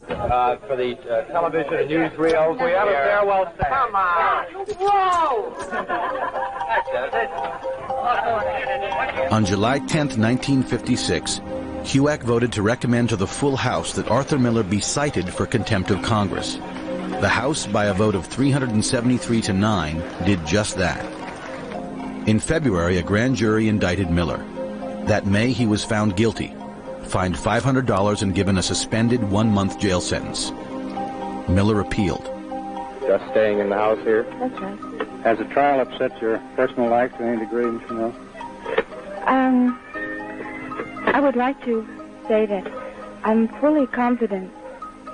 For the television and newsreel, we have a farewell stand. Come on! Whoa! On July 10, 1956, HUAC voted to recommend to the full House that Arthur Miller be cited for contempt of Congress. The House, by a vote of 373 to 9, did just that. In February, a grand jury indicted Miller. That May, he was found guilty, fined $500 and given a suspended 1-month jail sentence. Miller appealed. Just staying in the house here? That's right. Has the trial upset your personal life to any degree, Mr. Miller? I would like to say that I'm fully confident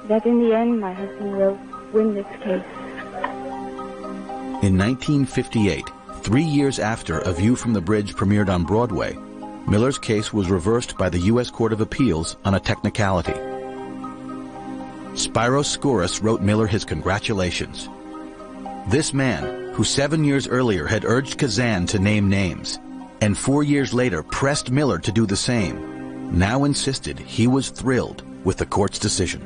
that in the end my husband will win this case. In 1958, 3 years after A View from the Bridge premiered on Broadway, Miller's case was reversed by the U.S. Court of Appeals on a technicality. Spiros Skouras wrote Miller his congratulations. This man, who 7 years earlier had urged Kazan to name names, and 4 years later pressed Miller to do the same, now insisted he was thrilled with the court's decision.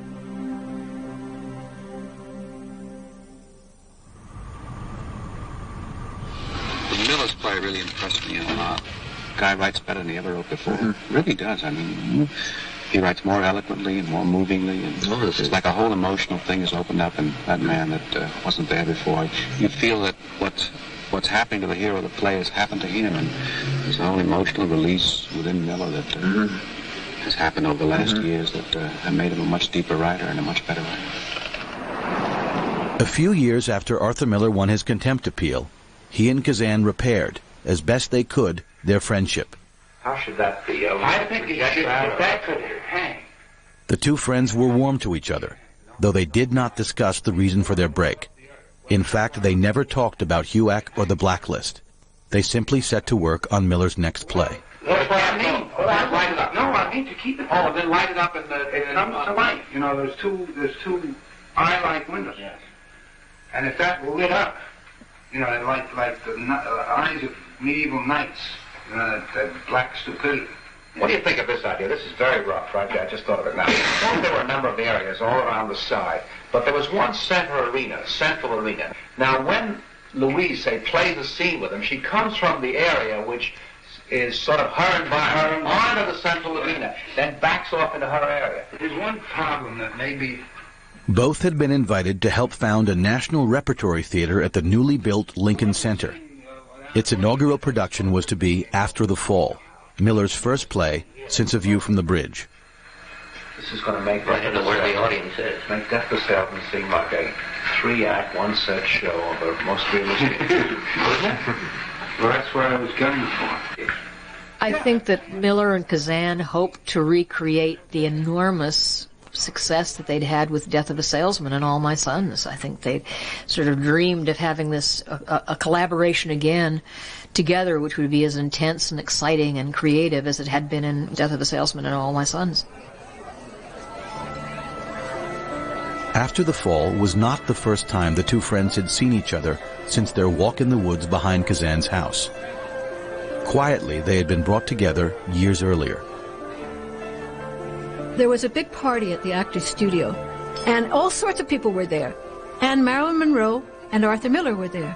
Miller's play really impressed me a lot. Guy writes better than he ever wrote before. Really does. I mean, he writes more eloquently and more movingly, and it's like a whole emotional thing has opened up in that man that wasn't there before. You feel that what's happening to the hero of the play has happened to him, and there's a whole emotional release within Miller that has happened over the last years that have made him a much deeper writer and a much better writer. A few years after Arthur Miller won his contempt appeal, he and Kazan repaired, as best they could, their friendship. How should that be? I think it should. That could hang. The two friends were warm to each other, though they did not discuss the reason for their break. In fact, they never talked about HUAC or the Blacklist. They simply set to work on Miller's next play. That's what I mean. Light it up. No, I mean to keep it. Oh, then light it up and it comes to life. You know, there's two eye-like windows. Yes. And if that were lit up, you know, like the eyes of medieval knights, that black stupidity. What do you think of this idea? This is very rough, right? I just thought of it now. There were a number of areas all around the side, but there was one central arena. Now, when Louise, say, plays a scene with him, she comes from the area which is sort of her environment onto the central arena, then backs off into her area. There's one problem that maybe... Both had been invited to help found a national repertory theater at the newly built Lincoln Center. Its inaugural production was to be After the Fall, Miller's first play since A View from the Bridge. This is going to make where the audience is. Make Death of Salesman seem like a 3-act, one-set show of a most realistic. Well, that's what I was gunning for. I think that Miller and Kazan hoped to recreate the enormous success that they'd had with Death of a Salesman and All My Sons. I think they sort of dreamed of having this a collaboration again together, which would be as intense and exciting and creative as it had been in Death of a Salesman and All My Sons. After the Fall was not the first time the two friends had seen each other since their walk in the woods behind Kazan's house. Quietly, they had been brought together years earlier. There was a big party at the Actors Studio, and all sorts of people were there. And Marilyn Monroe and Arthur Miller were there.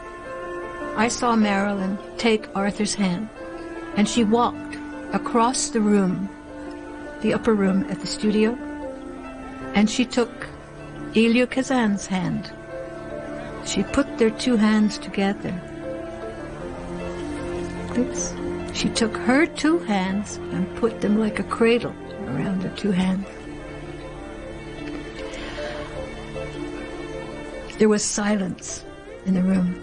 I saw Marilyn take Arthur's hand, and she walked across the room, the upper room at the studio, and she took Elia Kazan's hand. She put their two hands together. Oops. She took her two hands and put them like a cradle around her two hands. There was silence in the room.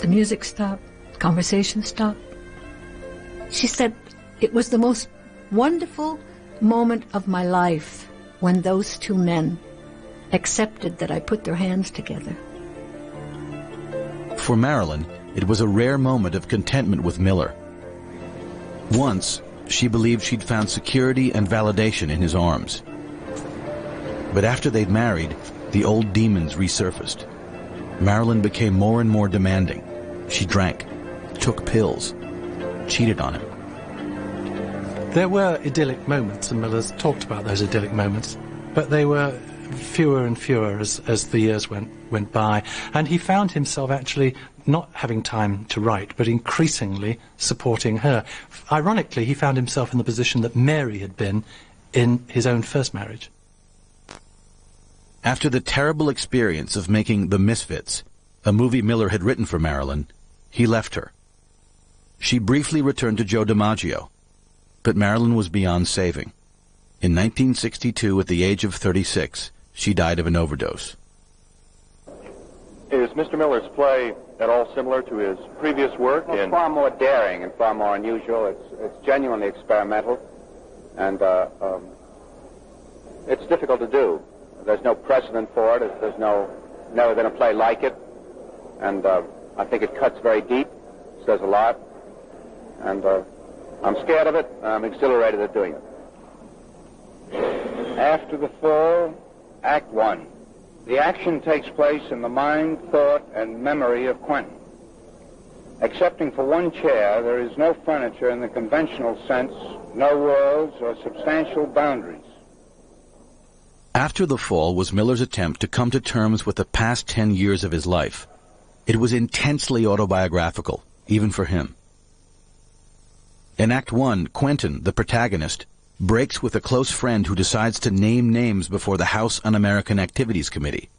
The music stopped. Conversation stopped. She said, it was the most wonderful moment of my life when those two men accepted that I put their hands together. For Marilyn, it was a rare moment of contentment with Miller. Once, she believed she'd found security and validation in his arms. But after they'd married, the old demons resurfaced. Marilyn became more and more demanding. She drank, took pills, cheated on him. There were idyllic moments, and Miller's talked about those idyllic moments, but they were fewer and fewer as the years went by, and he found himself actually not having time to write, but increasingly supporting her. Ironically, he found himself in the position that Mary had been in his own first marriage. After the terrible experience of making The Misfits, a movie Miller had written for Marilyn, he left her. She briefly returned to Joe DiMaggio, but Marilyn was beyond saving. In 1962, at the age of 36, she died of an overdose. Is Mr. Miller's play at all similar to his previous work? Well, far more daring and far more unusual. It's genuinely experimental, and it's difficult to do. There's no precedent for it. There's never been a play like it, and I think it cuts very deep, says a lot, and I'm scared of it. I'm exhilarated at doing it. After the Fall, Act 1. The action takes place in the mind, thought, and memory of Quentin. Excepting for one chair, there is no furniture in the conventional sense, no worlds or substantial boundaries. After the Fall was Miller's attempt to come to terms with the past 10 years of his life. It was intensely autobiographical, even for him. In Act 1, Quentin, the protagonist, breaks with a close friend who decides to name names before the House Un-American Activities Committee.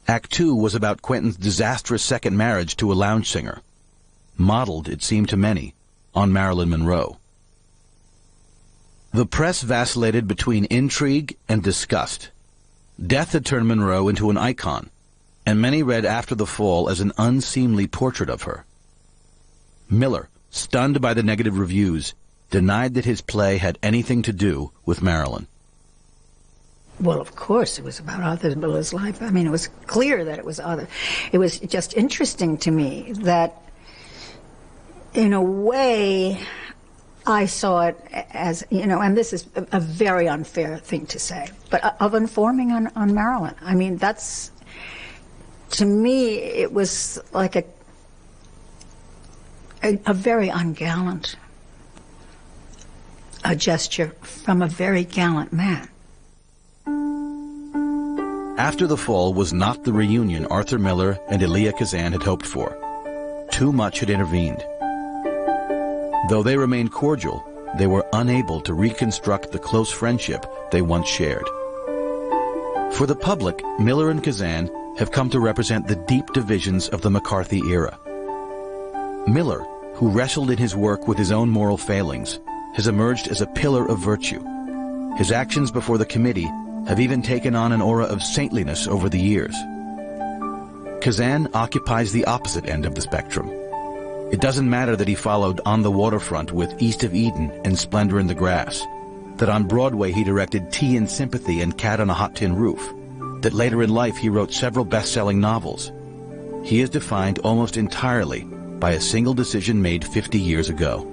Act 2 was about Quentin's disastrous second marriage to a lounge singer, modeled, it seemed to many, on Marilyn Monroe. The press vacillated between intrigue and disgust. Death had turned Monroe into an icon, and many read After the Fall as an unseemly portrait of her. Miller, stunned by the negative reviews, denied that his play had anything to do with Marilyn. Well, of course, it was about Arthur Miller's life. I mean, it was clear that it was Arthur. It was just interesting to me that, in a way, I saw it as, and this is a very unfair thing to say, but of informing on Marilyn. I mean, that's, to me, it was like a very ungallant a gesture from a very gallant man. After the Fall was not the reunion Arthur Miller and Elia Kazan had hoped for. Too much had intervened. Though they remained cordial, they were unable to reconstruct the close friendship they once shared. For the public, Miller and Kazan have come to represent the deep divisions of the McCarthy era. Miller, who wrestled in his work with his own moral failings, has emerged as a pillar of virtue. His actions before the committee have even taken on an aura of saintliness over the years. Kazan occupies the opposite end of the spectrum. It doesn't matter that he followed On the Waterfront with East of Eden and Splendor in the Grass, that on Broadway he directed Tea and Sympathy and Cat on a Hot Tin Roof, that later in life he wrote several best-selling novels. He is defined almost entirely by a single decision made 50 years ago.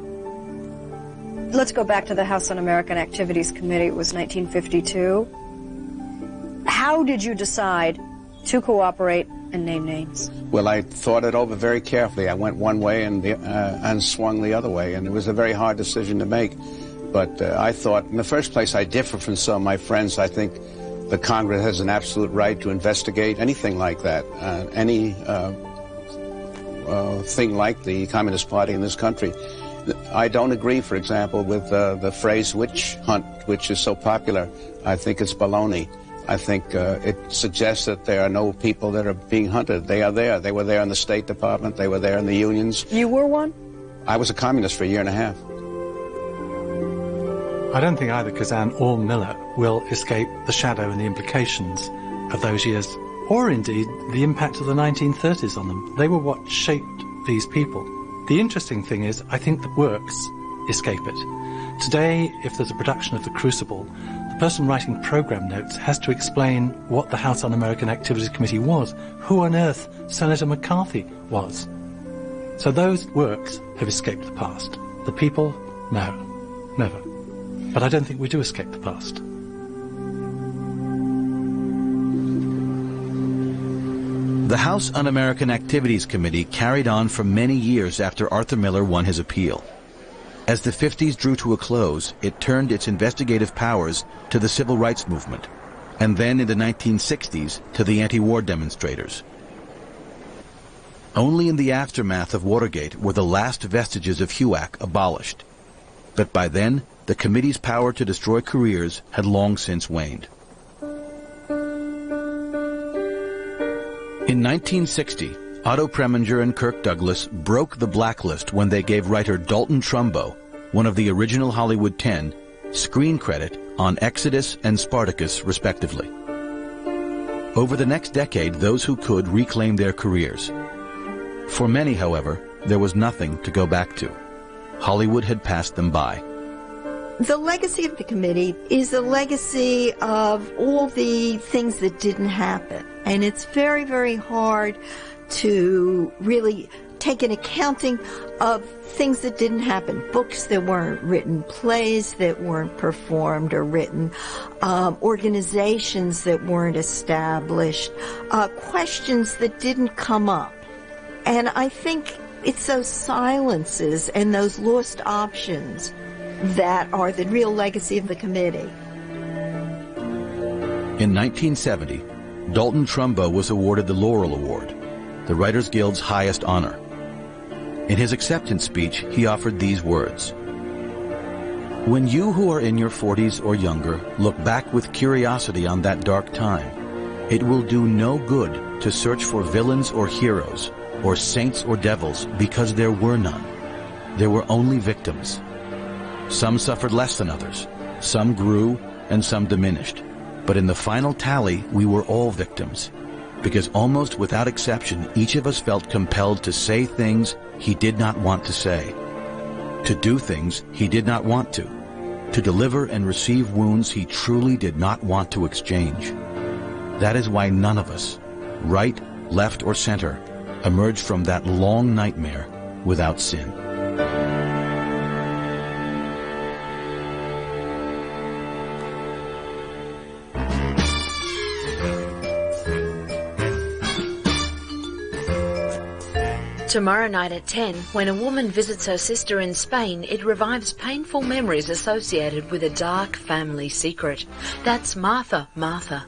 Let's go back to the House Un-American Activities Committee. It was 1952. How did you decide to cooperate and name names? Well, I thought it over very carefully. I went one way and swung the other way, and it was a very hard decision to make. But I thought, in the first place, I differ from some of my friends. I think the Congress has an absolute right to investigate anything like that, any thing like the Communist Party in this country. I don't agree, for example, with the phrase witch hunt, which is so popular. I think it's baloney. I think it suggests that there are no people that are being hunted. They are there. They were there in the State Department. They were there in the unions. You were one? I was a communist for a year and a half. I don't think either Kazan or Miller will escape the shadow and the implications of those years, or indeed the impact of the 1930s on them. They were what shaped these people. The interesting thing is, I think the works escape it. Today, if there's a production of The Crucible, the person writing program notes has to explain what the House Un-American Activities Committee was, who on earth Senator McCarthy was. So those works have escaped the past. The people, no, never. But I don't think we do escape the past. The House Un-American Activities Committee carried on for many years after Arthur Miller won his appeal. As the 50s drew to a close, it turned its investigative powers to the civil rights movement, and then in the 1960s to the anti-war demonstrators. Only in the aftermath of Watergate were the last vestiges of HUAC abolished. But by then, the committee's power to destroy careers had long since waned. In 1960, Otto Preminger and Kirk Douglas broke the blacklist when they gave writer Dalton Trumbo, one of the original Hollywood 10, screen credit on Exodus and Spartacus, respectively. Over the next decade, those who could reclaimed their careers. For many, however, there was nothing to go back to. Hollywood had passed them by. The legacy of the committee is a legacy of all the things that didn't happen. And it's very, very hard to really take an accounting of things that didn't happen. Books that weren't written, plays that weren't performed or written, organizations that weren't established, questions that didn't come up. And I think it's those silences and those lost options that are the real legacy of the committee. In 1970, Dalton Trumbo was awarded the Laurel Award, the Writers Guild's highest honor. In his acceptance speech, he offered these words: "When you who are in your 40s or younger look back with curiosity on that dark time, it will do no good to search for villains or heroes, or saints or devils, because there were none. There were only victims. Some suffered less than others, some grew, and some diminished. But in the final tally, we were all victims, because almost without exception, each of us felt compelled to say things he did not want to say, to do things he did not want to deliver and receive wounds he truly did not want to exchange. That is why none of us, right, left, or center, emerged from that long nightmare without sin." Tomorrow night at 10, when a woman visits her sister in Spain, it revives painful memories associated with a dark family secret. That's Martha, Martha.